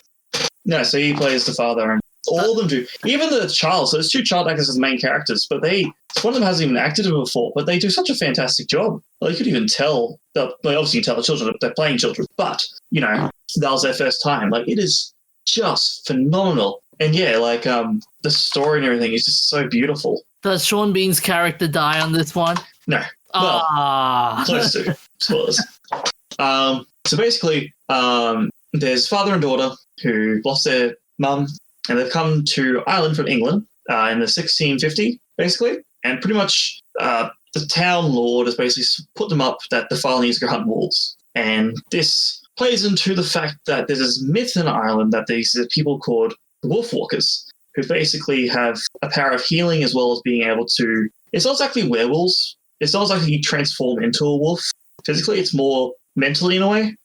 No, so he plays the father, and all of them do. Even the child. So there's 2 child actors as the main characters, but one of them hasn't even acted before, but they do such a fantastic job. Well, you could even tell. Obviously, you tell the children that they're playing children, but you know that was their first time. Like, it is just phenomenal, and yeah, like the story and everything is just so beautiful. Does Sean Bean's character die on this one? No, well, close to. Spoilers. So basically, there's father and daughter who lost their mum, and they've come to Ireland from England in the 1650, basically. And pretty much the town lord has basically put them up that the father needs to go hunt wolves. And this plays into the fact that there's this myth in Ireland that these people called the Wolfwalkers, who basically have a power of healing as well as being able to... It's not exactly werewolves. It's not exactly you transform into a wolf. Physically, it's more mentally in a way.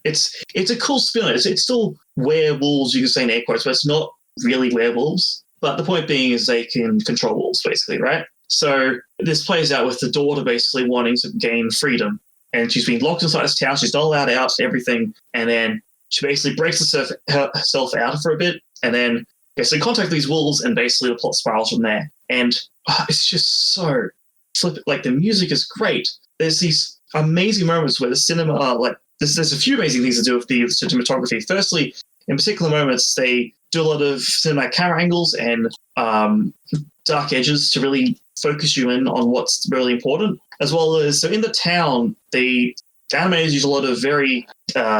It's a cool spin. It's still werewolves, you can say in air quotes, but it's not really werewolves. But the point being is they can control wolves, basically, right? So this plays out with the daughter basically wanting to gain freedom. And she's been locked inside this town. She's not allowed out, everything. And then she basically breaks herself out for a bit. And then basically contact these wolves, and basically the plot spirals from there. And it's just so flippant. Like, the music is great. There's these amazing moments where the cinema, there's a few amazing things to do with the cinematography. Firstly, in particular moments, they do a lot of cinematic camera angles and dark edges to really focus you in on what's really important. As well as, so in the town, the animators use a lot of very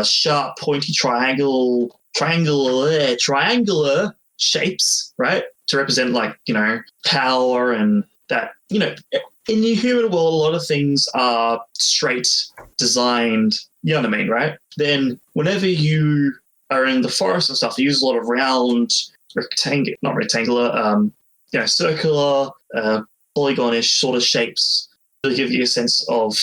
sharp, pointy triangular shapes, right? To represent, power and that, in the human world, a lot of things are straight designed, you know what I mean, right? Then whenever you are in the forest and stuff, they use a lot of round, circular, polygonish sort of shapes to give you a sense of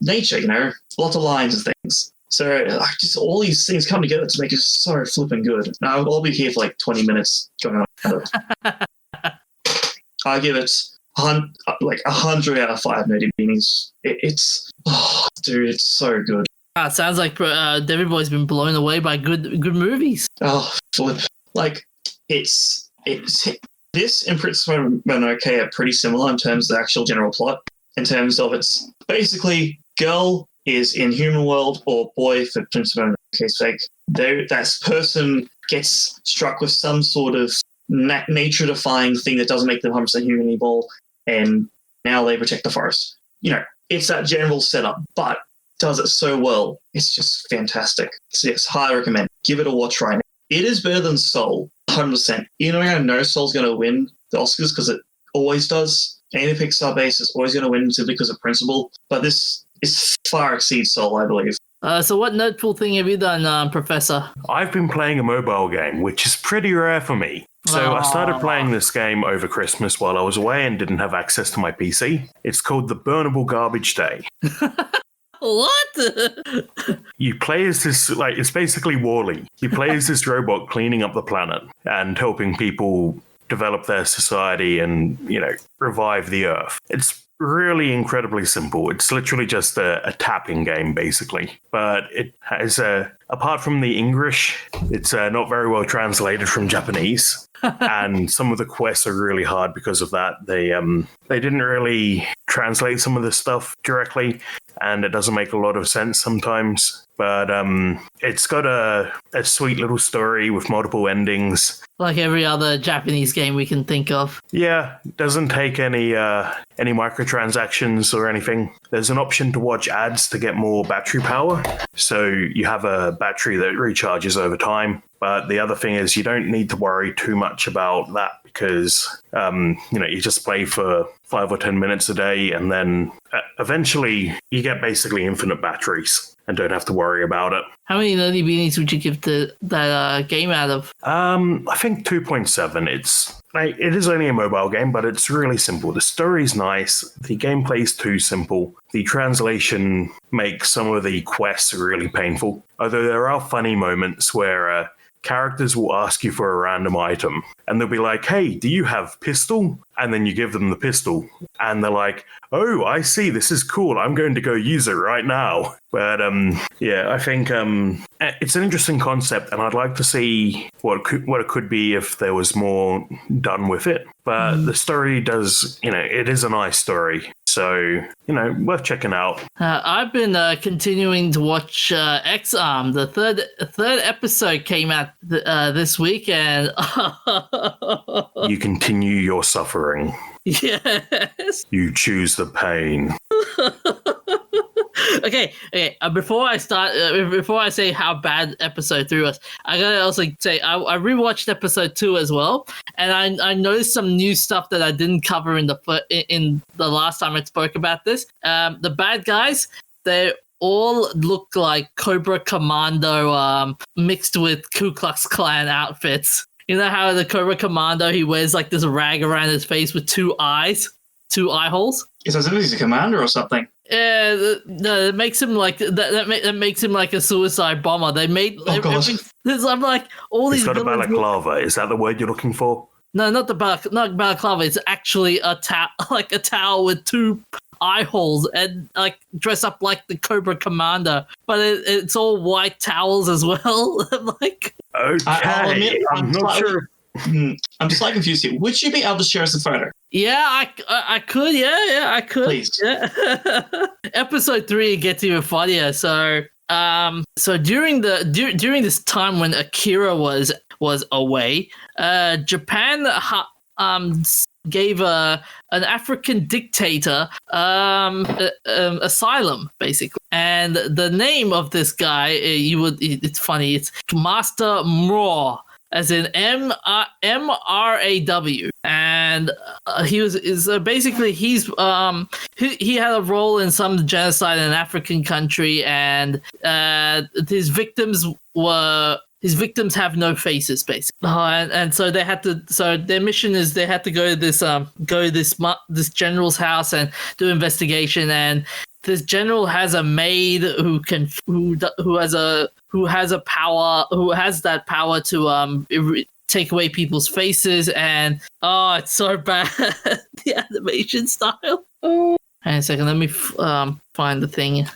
nature, lots of lines and things. So just all these things come together to make it so flipping good. Now, I'll be here for 20 minutes going on. I give it 100 out of 5 nerdy beanies. It's so good. It sounds like everybody's been blown away by good movies. Oh, flip! It's this and Prince Mononoke are pretty similar in terms of the actual general plot. In terms of it's basically girl is in human world, or boy for Prince Mononoke's sake. That person gets struck with some sort of nature-defying thing that doesn't make them 100% human anymore, and now they protect the forest. It's that general setup, but does it so well. It's just fantastic. So yes, highly recommend. Give it a watch right now. It is better than Soul, 100%. I know Soul's going to win the Oscars because it always does. Any Pixar base is always going to win simply because of principle. But this is far exceeds Soul, I believe. So what notable thing have you done, Professor? I've been playing a mobile game, which is pretty rare for me. So I started playing this game over Christmas while I was away and didn't have access to my PC. It's called The Burnable Garbage Day. What? You play as this, it's basically WALL-E. You play as this robot cleaning up the planet and helping people develop their society and, revive the Earth. It's really incredibly simple. It's literally just a tapping game, basically. But it has, apart from the English, it's not very well translated from Japanese. And some of the quests are really hard because of that. They didn't really translate some of the stuff directly, and it doesn't make a lot of sense sometimes. But it's got a sweet little story with multiple endings. Like every other Japanese game we can think of. Yeah, it doesn't take any microtransactions or anything. There's an option to watch ads to get more battery power. So you have a battery that recharges over time. But the other thing is you don't need to worry too much about that because, you just play for 5 or 10 minutes a day and then eventually you get basically infinite batteries and don't have to worry about it. How many nerdy beanies would you give that game out of? I think 2.7. It is only a mobile game, but it's really simple. The story's nice. The gameplay's too simple. The translation makes some of the quests really painful. Although there are funny moments where characters will ask you for a random item and they'll be like, hey, do you have pistol? And then you give them the pistol and they're like, oh, I see, this is cool, I'm going to go use it right now. But I think it's an interesting concept and I'd like to see what it could be if there was more done with it. But the story does, it is a nice story. So, worth checking out. I've been continuing to watch X-Arm. The third episode came out this week, and you continue your suffering. Yes. You choose the pain. Okay. Before I say how bad episode 3 was, I gotta also say I rewatched episode 2 as well, and I noticed some new stuff that I didn't cover in the last time I spoke about this. The bad guys, they all look like Cobra Commando mixed with Ku Klux Klan outfits. You know how the Cobra Commando, he wears like this rag around his face with 2 eye holes? It's as if he's a commander or something. No, it makes him like that makes him like a suicide bomber. They made. I'm like all these. He's got a balaclava. Is that the word you're looking for? No, not balaclava. It's actually a towel with 2 eye holes and like dress up like the Cobra Commander, but it's all white towels as well. I'm like, okay, I'm not sure. I'm slightly confused here. Would you be able to share us a photo? Yeah, I could. Yeah, I could. Please. Yeah. Episode 3 gets even funnier. So during this time when Akira was away, Japan gave an African dictator asylum, basically. And the name of this guy, it's funny. It's Master Mraw, as in MRAW, and he had a role in some genocide in an African country, and his victims have no faces, basically. And so they had to. So their mission is they had to go to this general's house and do investigation. And this general has a maid who has that power to take away people's faces. And it's so bad, the animation style. Hang on a second, let me find the thing.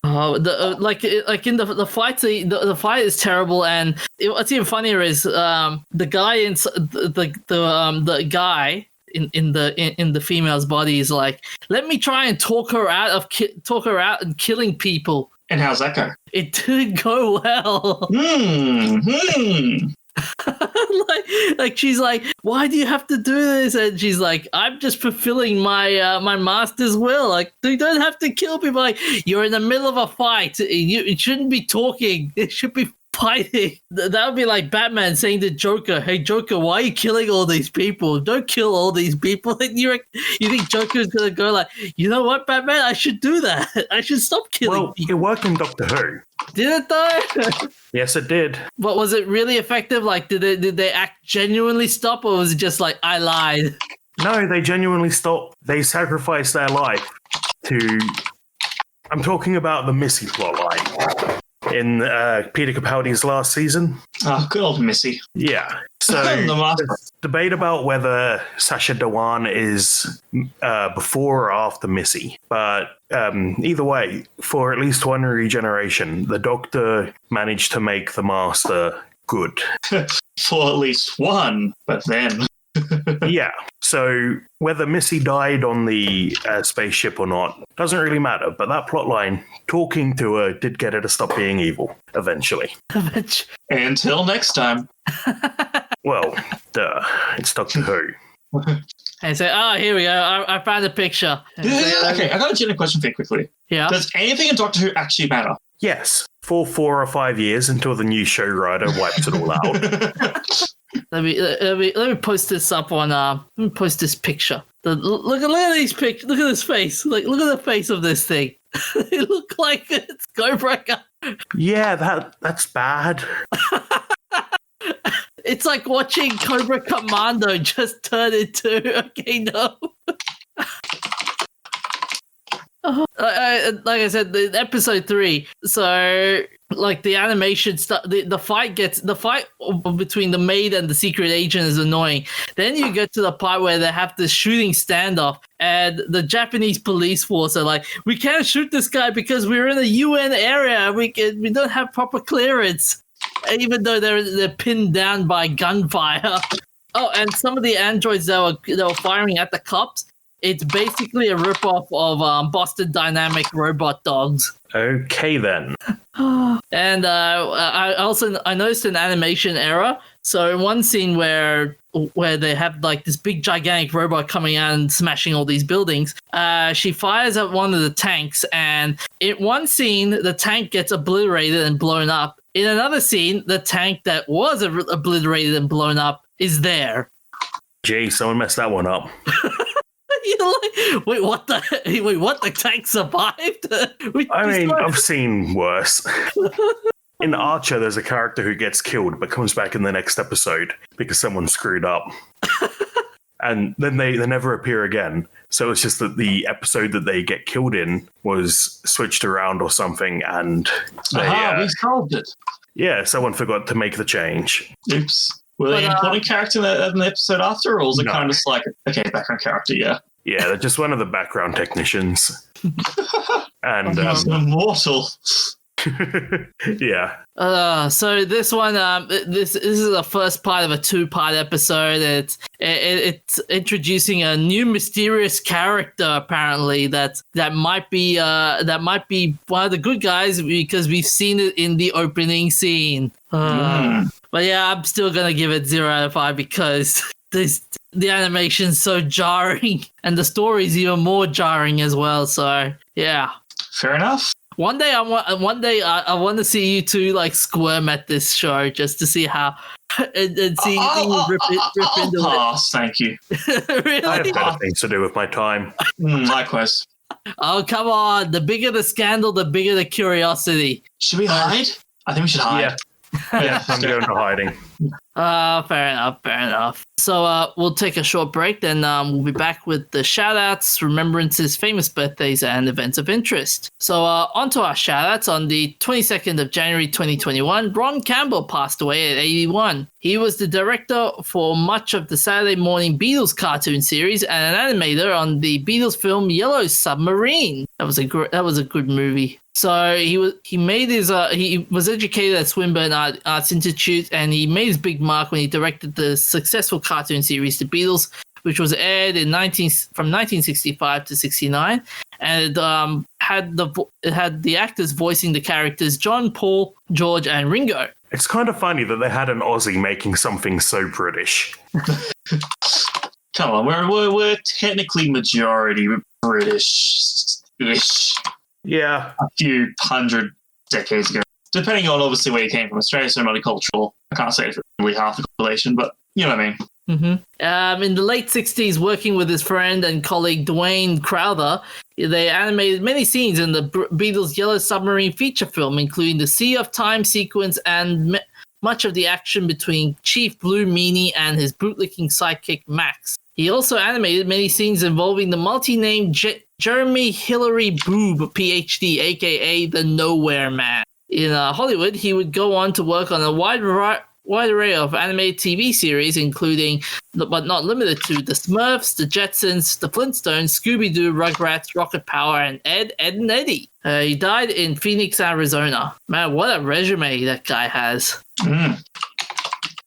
Like in the fight, the fight is terrible, and what's even funnier is the guy the guy in the female's body is like, let me try and talk her out and killing people. And how's that go? It didn't go well. like she's like, why do you have to do this? And she's like, I'm just fulfilling my my master's will. Like, you don't have to kill people. Like, you're in the middle of a fight. You shouldn't be talking. It should be fighting. That would be like Batman saying to Joker, hey Joker, why are you killing all these people? Don't kill all these people. And you think Joker's gonna go like, you know what, Batman, I should do that. I should stop killing people. It worked in Doctor Who. Did it though? Yes, it did. But was it really effective? Like, did they act genuinely stop, or was it just like, I lied? No, they genuinely stopped. They sacrificed their life to... I'm talking about the Missy plotline in Peter Capaldi's last season. Oh, good old Missy. Yeah. So there's debate about whether Sacha Dhawan is before or after Missy. But either way, for at least one regeneration, the Doctor managed to make the Master good. For at least one, but then... Yeah. So whether Missy died on the spaceship or not doesn't really matter. But that plotline, talking to her, did get her to stop being evil eventually. Until next time. Well, duh. It's Doctor Who. And say, here we go. I found a picture. Okay, I got a genuine question for you quickly. Yeah. Does anything in Doctor Who actually matter? Yes. For 4 or 5 years until the new showrunner wipes it all out. Let me post this up on. Let me post this picture. Look at these pictures. Look at this face. Like, look at the face of this thing. It looks like it's Cobra. Yeah, that's bad. It's like watching Cobra Commando just turn into no. Like I said, the episode 3. So, like, the animation stuff, the fight between the maid and the secret agent is annoying. Then you get to the part where they have this shooting standoff, and the Japanese police force are like, we can't shoot this guy because we're in a UN area. We don't have proper clearance, even though they're pinned down by gunfire. Oh, and some of the androids that were firing at the cops, it's basically a ripoff of Boston Dynamic robot dogs. Okay, then. And I noticed an animation error. So in one scene where they have like this big gigantic robot coming out and smashing all these buildings, she fires at one of the tanks, and in one scene the tank gets obliterated and blown up. In another scene, the tank that was obliterated and blown up is there. Gee, someone messed that one up. You're like, wait, what? The tank survived? I've seen worse. In Archer, there's a character who gets killed but comes back in the next episode because someone screwed up. and then they never appear again. So it's just that the episode that they get killed in was switched around or something, and we solved it. Yeah, someone forgot to make the change. Oops. Were they an important character in the episode after, or was it kind of just like, okay, background character, yeah? Yeah, they're just one of the background technicians. And immortal. Yeah. So this one, this is the first part of a 2-part episode. It's introducing a new mysterious character apparently that might be one of the good guys because we've seen it in the opening scene. But yeah, I'm still gonna give it 0 out of 5 because the animation's so jarring and the story's even more jarring as well. So yeah. Fair enough. One day I want to see you two like squirm at this show just to see how and see you rip into it. Thank you. Really? I have better things to do with my time. Likewise. Oh come on! The bigger the scandal, the bigger the curiosity. Should we hide? I think we should hide. Yeah, I'm going to hiding. Fair enough. So we'll take a short break, then we'll be back with the shout-outs, remembrances, famous birthdays, and events of interest. So on to our shout-outs. On the 22nd of January 2021, Ron Campbell passed away at 81. He was the director for much of the Saturday morning Beatles cartoon series and an animator on the Beatles film Yellow Submarine. That was a good movie. So he was educated at Swinburne Arts Institute, and he made his big mark when he directed the successful cartoon series The Beatles, which was aired from 1965 to 69, and it had the actors voicing the characters John, Paul, George, and Ringo. It's kind of funny that they had an Aussie making something so British. Come on, we're technically majority British-ish. Yeah. A few hundred decades ago. Depending on obviously where you came from. Australia's so multicultural. I can't say it's really half the population, but you know what I mean. Mm-hmm. In the late 60s, working with his friend and colleague Dwayne Crowther, they animated many scenes in the Beatles' Yellow Submarine feature film, including the Sea of Time sequence and much of the action between Chief Blue Meanie and his bootlicking sidekick Max. He also animated many scenes involving the multi-named Jeremy Hillary Boob, PhD, aka the Nowhere Man. In Hollywood, he would go on to work on a wide array of animated TV series, including, but not limited to, The Smurfs, The Jetsons, The Flintstones, Scooby-Doo, Rugrats, Rocket Power, and Ed, and Eddie. He died in Phoenix, Arizona. Man, what a resume that guy has.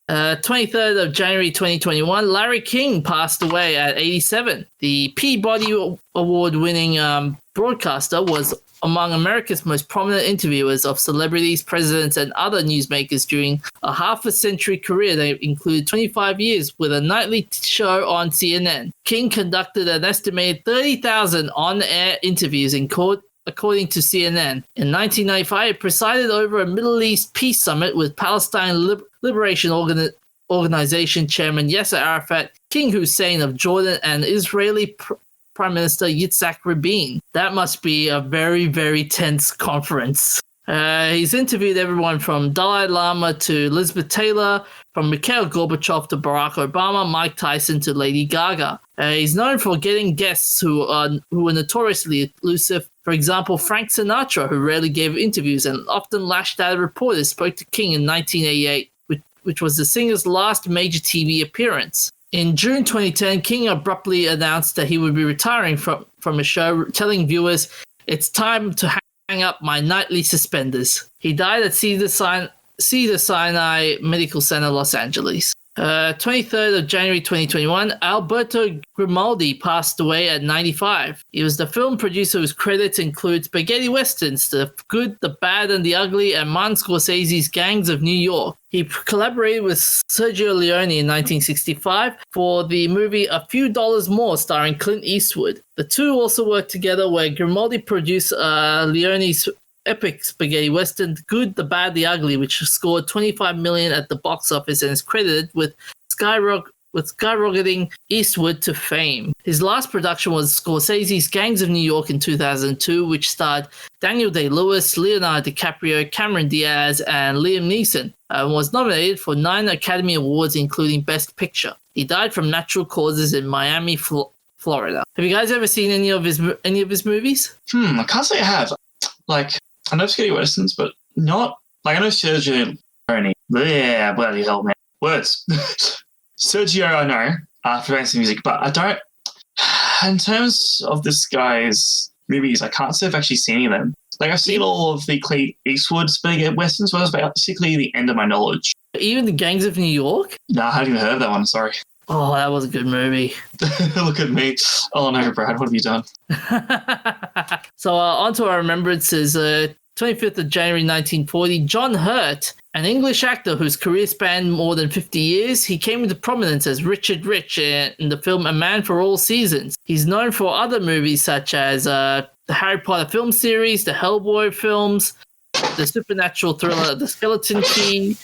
23rd of January 2021, Larry King passed away at 87. The Peabody Award-winning broadcaster was among America's most prominent interviewers of celebrities, presidents, and other newsmakers during a half-a-century career that included 25 years with a nightly show on CNN. King conducted an estimated 30,000 on-air interviews in court, according to CNN. In 1995, he presided over a Middle East peace summit with Palestine Liberation Organization Chairman Yasser Arafat, King Hussein of Jordan, and Israeli Prime Minister Yitzhak Rabin. That must be a very, very tense conference. He's interviewed everyone from Dalai Lama to Elizabeth Taylor, from Mikhail Gorbachev to Barack Obama, Mike Tyson to Lady Gaga. He's known for getting guests who were notoriously elusive. For example, Frank Sinatra, who rarely gave interviews and often lashed out at reporters, spoke to King in 1988, which was the singer's last major TV appearance. In June 2010, King abruptly announced that he would be retiring from a show, telling viewers, "It's time to hang up my nightly suspenders." He died at Cedar-Sinai Medical Center, Los Angeles. 23rd of January 2021, Alberto Grimaldi passed away at 95. He was the film producer whose credits include spaghetti westerns, The Good, the Bad, and the Ugly, and Martin Scorsese's Gangs of New York. He collaborated with Sergio Leone in 1965 for the movie A Few Dollars More, starring Clint Eastwood. The two also worked together where Grimaldi produced Leone's epic spaghetti western, The Good, the Bad, the Ugly, which scored $25 million at the box office and is credited with skyrocketing with skyrocketing eastward to fame. His last production was Scorsese's Gangs of New York in 2002, which starred Daniel Day-Lewis, Leonardo DiCaprio, Cameron Diaz, and Liam Neeson, and was nominated for 9 Academy Awards, including Best Picture. He died from natural causes in Miami, Florida. Have you guys ever seen any of his movies? I can't say I have. Like, I know Spaghetti Westerns, but not like I know Sergio Leone. Yeah, bloody hell, man. Words. Sergio, I know, for dancing music, but I don't. In terms of this guy's movies, I can't say I've actually seen any of them. Like, I've seen all of the Clint Eastwood Spaghetti Westerns, but that's basically the end of my knowledge. Even the Gangs of New York? Nah, I haven't even heard of that one, sorry. Oh, that was a good movie. Look at me. Oh no, Brad, what have you done? So on to our remembrances. 25th of January 1940, John Hurt, an English actor whose career spanned more than 50 years, he came into prominence as Richard Rich in the film A Man for All Seasons. He's known for other movies such as the Harry Potter film series, the Hellboy films, the supernatural thriller The Skeleton Key,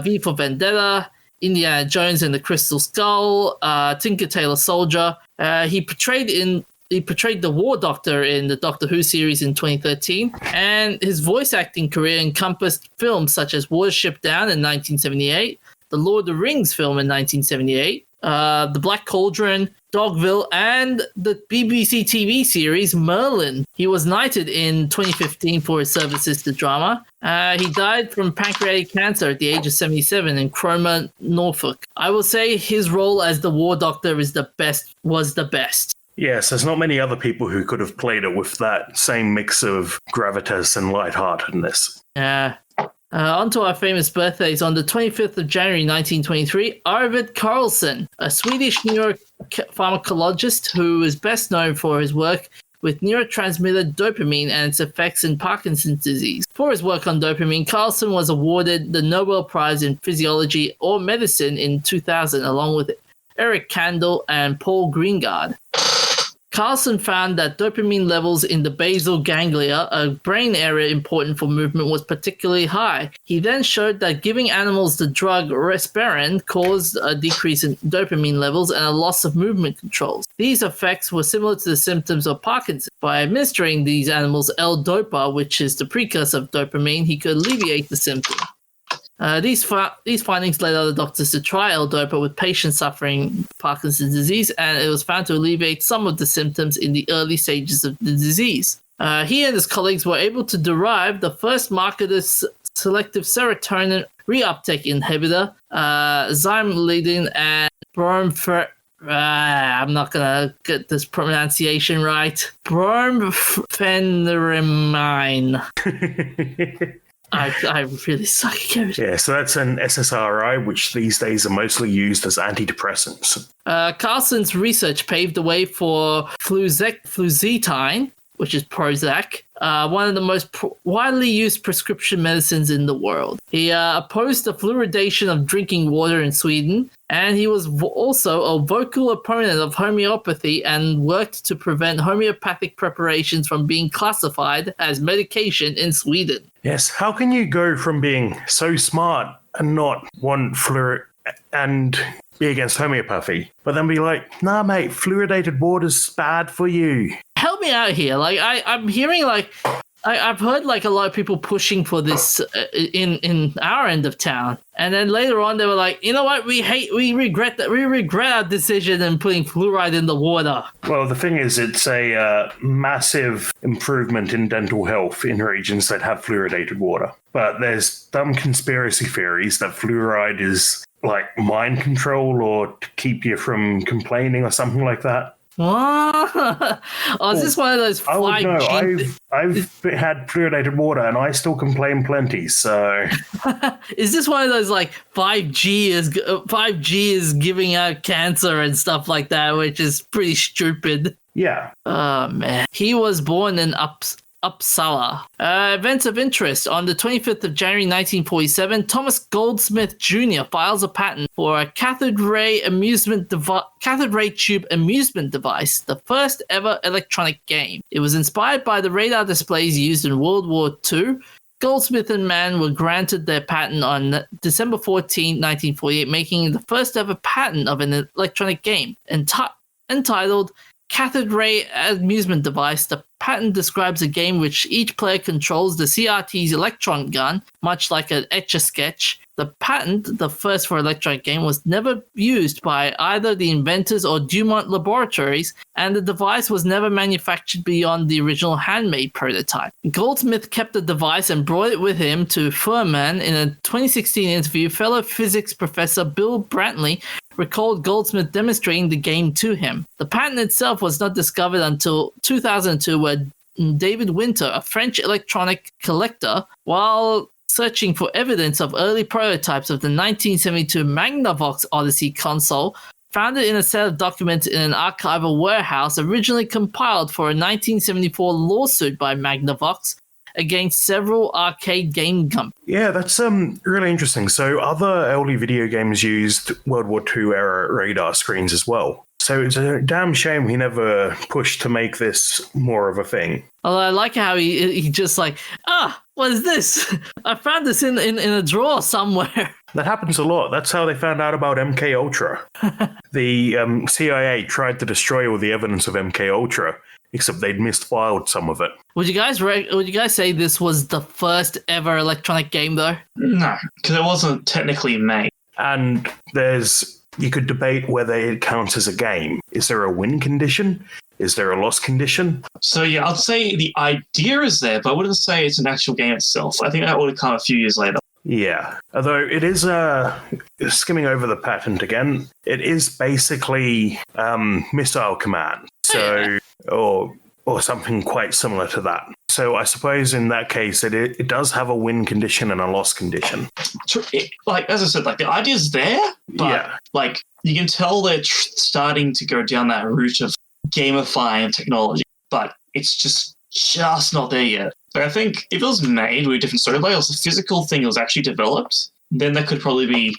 V for Vendetta, Indiana Jones and the Crystal Skull, Tinker Tailor Soldier. He portrayed the War Doctor in the Doctor Who series in 2013, and his voice acting career encompassed films such as Watership Down in 1978, the Lord of the Rings film in 1978, The Black Cauldron, Dogville, and the BBC TV series Merlin. He was knighted in 2015 for his services to drama. He died from pancreatic cancer at the age of 77 in Cromer, Norfolk. I will say his role as the War Doctor was the best. Yes, there's not many other people who could have played it with that same mix of gravitas and lightheartedness. Yeah. On to our famous birthdays. On the 25th of January 1923, Arvid Carlsson, a Swedish neuropharmacologist who is best known for his work with neurotransmitter dopamine and its effects in Parkinson's disease. For his work on dopamine, Carlsson was awarded the Nobel Prize in Physiology or Medicine in 2000, along with Eric Kandel and Paul Greengard. Carlson found that dopamine levels in the basal ganglia, a brain area important for movement, was particularly high. He then showed that giving animals the drug Risperin caused a decrease in dopamine levels and a loss of movement controls. These effects were similar to the symptoms of Parkinson's. By administering these animals L-Dopa, which is the precursor of dopamine, he could alleviate the symptom. These findings led other doctors to try L-Dopa with patients suffering Parkinson's disease, and it was found to alleviate some of the symptoms in the early stages of the disease. He and his colleagues were able to derive the first marketed selective serotonin reuptake inhibitor, zimlidine and I'm not gonna get this pronunciation right. Brompheniramine. I really suck at it. Yeah, so that's an SSRI, which these days are mostly used as antidepressants. Carlson's research paved the way for fluoxetine, which is Prozac, one of the most widely used prescription medicines in the world. He opposed the fluoridation of drinking water in Sweden, and he was also a vocal opponent of homeopathy and worked to prevent homeopathic preparations from being classified as medication in Sweden. Yes, how can you go from being so smart and not want fluoride and be against homeopathy, but then be like, nah, mate, fluoridated water's bad for you? Help me out here. Like, I'm hearing, like, I've heard, like, a lot of people pushing for this in our end of town. And then later on, they were like, you know what? We regret our decision in putting fluoride in the water. Well, the thing is, it's a massive improvement in dental health in regions that have fluoridated water. But there's some conspiracy theories that fluoride is like mind control or to keep you from complaining or something like that. What? Oh, is this one of those 5G? I would know. I've had fluoridated water and I still complain plenty, so... Is this one of those, like, 5G is giving out cancer and stuff like that, which is pretty stupid? Yeah. Oh, man. He was born in Uppsala. Events of interest. On the 25th of January 1947, Thomas Goldsmith Jr. files a patent for a cathode ray tube amusement device, the first ever electronic game. It was inspired by the radar displays used in World War II. Goldsmith and Mann were granted their patent on December 14, 1948, making it the first ever patent of an electronic game. Entitled Cathode Ray Amusement Device, the patent describes a game which each player controls the CRT's electron gun, much like an Etch-a-Sketch. The patent, the first for electronic game, was never used by either the inventors or Dumont Laboratories, and the device was never manufactured beyond the original handmade prototype. Goldsmith kept the device and brought it with him to Furman. In a 2016 interview, fellow physics professor Bill Brantley recalled Goldsmith demonstrating the game to him. The patent itself was not discovered until 2002, where David Winter, a French electronic collector, while searching for evidence of early prototypes of the 1972 Magnavox Odyssey console, found it in a set of documents in an archival warehouse originally compiled for a 1974 lawsuit by Magnavox against several arcade game companies. Yeah, that's really interesting. So other early video games used World War II era radar screens as well. So it's a damn shame he never pushed to make this more of a thing. Although I like how he just like, what is this? I found this in a drawer somewhere. That happens a lot. That's how they found out about MK Ultra. The CIA tried to destroy all the evidence of MK Ultra, except they'd misfiled some of it. Would you guys say this was the first ever electronic game, though? No, because it wasn't technically made. And you could debate whether it counts as a game. Is there a win condition? Is there a loss condition? So yeah, I'd say the idea is there, but I wouldn't say it's an actual game itself. I think that would have come a few years later. Yeah, although it is skimming over the patent again, it is basically missile command. So or something quite similar to that. So I suppose in that case, it does have a win condition and a loss condition. As I said, the idea's there, but you can tell they're starting to go down that route of gamifying technology, but it's just not there yet. So I think if it was made with a different story, like it was a physical thing that was actually developed, then that could probably be,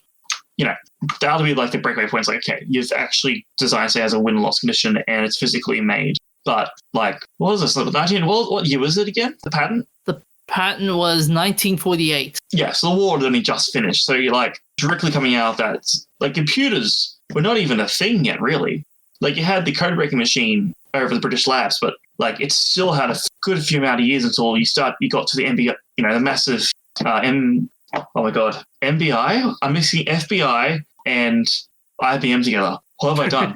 that would be like the breakaway points. Like, okay, you've actually designed it as a win-loss condition and it's physically made. But what was this? What year was it again? The patent? The patent was 1948. Yeah, so the war had only just finished. So you're directly coming out of that, computers were not even a thing yet, really. You had the code breaking machine over the British labs, but it still had a good few amount of years until you got to the MBI, the massive MBI. I'm mixing FBI and IBM together. What have I done?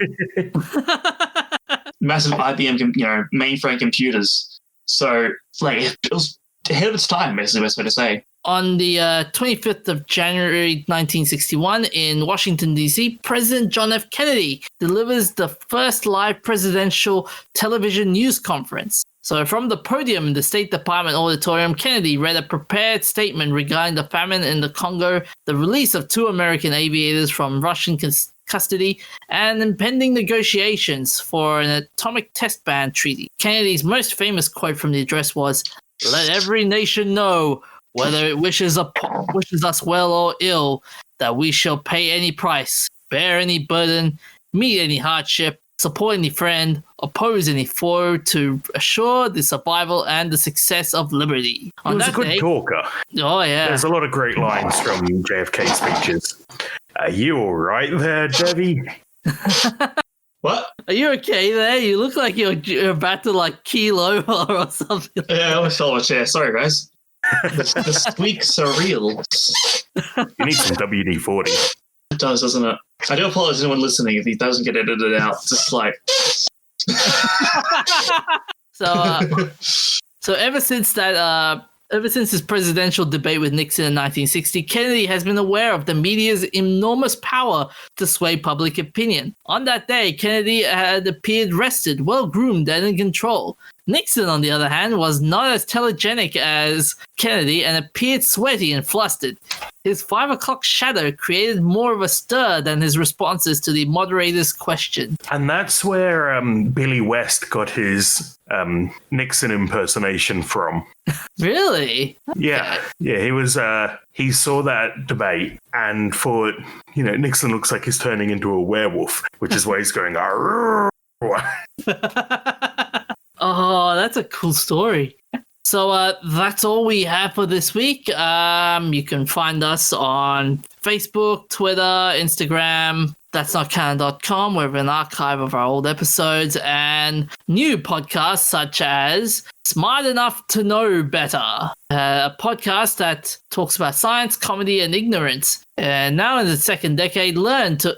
Massive IBM, mainframe computers. So, it was ahead of its time, basically, the best way to say. On the 25th of January 1961 in Washington, D.C., President John F. Kennedy delivers the first live presidential television news conference. So from the podium in the State Department auditorium, Kennedy read a prepared statement regarding the famine in the Congo, the release of 2 American aviators from Russian custody, and impending negotiations for an atomic test ban treaty. Kennedy's most famous quote from the address was, "Let every nation know, whether it wishes us well or ill, that we shall pay any price, bear any burden, meet any hardship, support any friend, oppose any foe, to assure the survival and the success of liberty." He was a good talker. Oh, yeah. There's a lot of great lines from JFK speeches. Are you all right there, Debbie? What? Are you okay there? You look like you're about to keel over or something. Yeah, I almost fell off a chair. Sorry, guys. The squeaks are real. You need some WD-40. It does, doesn't it? I do apologize to anyone listening if he doesn't get edited out. Just So ever since his presidential debate with Nixon in 1960, Kennedy has been aware of the media's enormous power to sway public opinion. On that day, Kennedy had appeared rested, well-groomed, and in control. Nixon, on the other hand, was not as telegenic as Kennedy and appeared sweaty and flustered. His 5 o'clock shadow created more of a stir than his responses to the moderator's question. And that's where Billy West got his Nixon impersonation from. Really? Yeah. He was. He saw that debate and thought, Nixon looks like he's turning into a werewolf, which is why he's going. Oh, that's a cool story. So that's all we have for this week. You can find us on Facebook, Twitter, Instagram, that'snotcanon.com. We have an archive of our old episodes and new podcasts such as Smart Enough to Know Better, a podcast that talks about science, comedy, and ignorance. And now in the second decade, learn to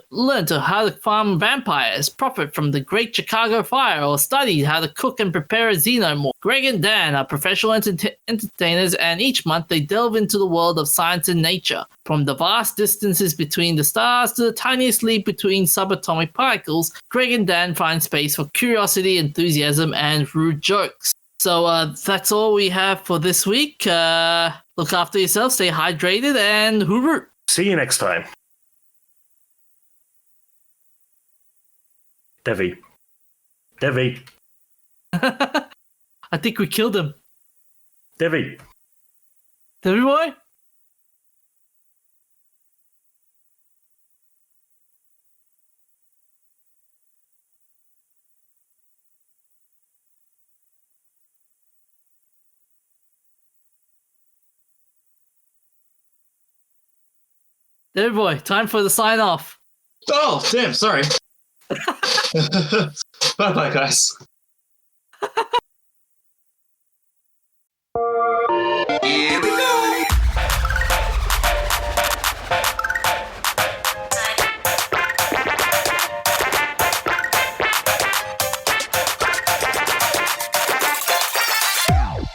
how to farm vampires, profit from the Great Chicago Fire, or study how to cook and prepare a xenomorph. Greg and Dan are professional entertainers, and each month they delve into the world of science and nature. From the vast distances between the stars to the tiniest leap between subatomic particles, Greg and Dan find space for curiosity, enthusiasm, and rude jokes. So that's all we have for this week. Look after yourself, stay hydrated, and hooroo! See you next time. Devi. I think we killed him. Devi boy? There, boy, time for the sign off. Oh, damn, sorry. Bye-bye, guys.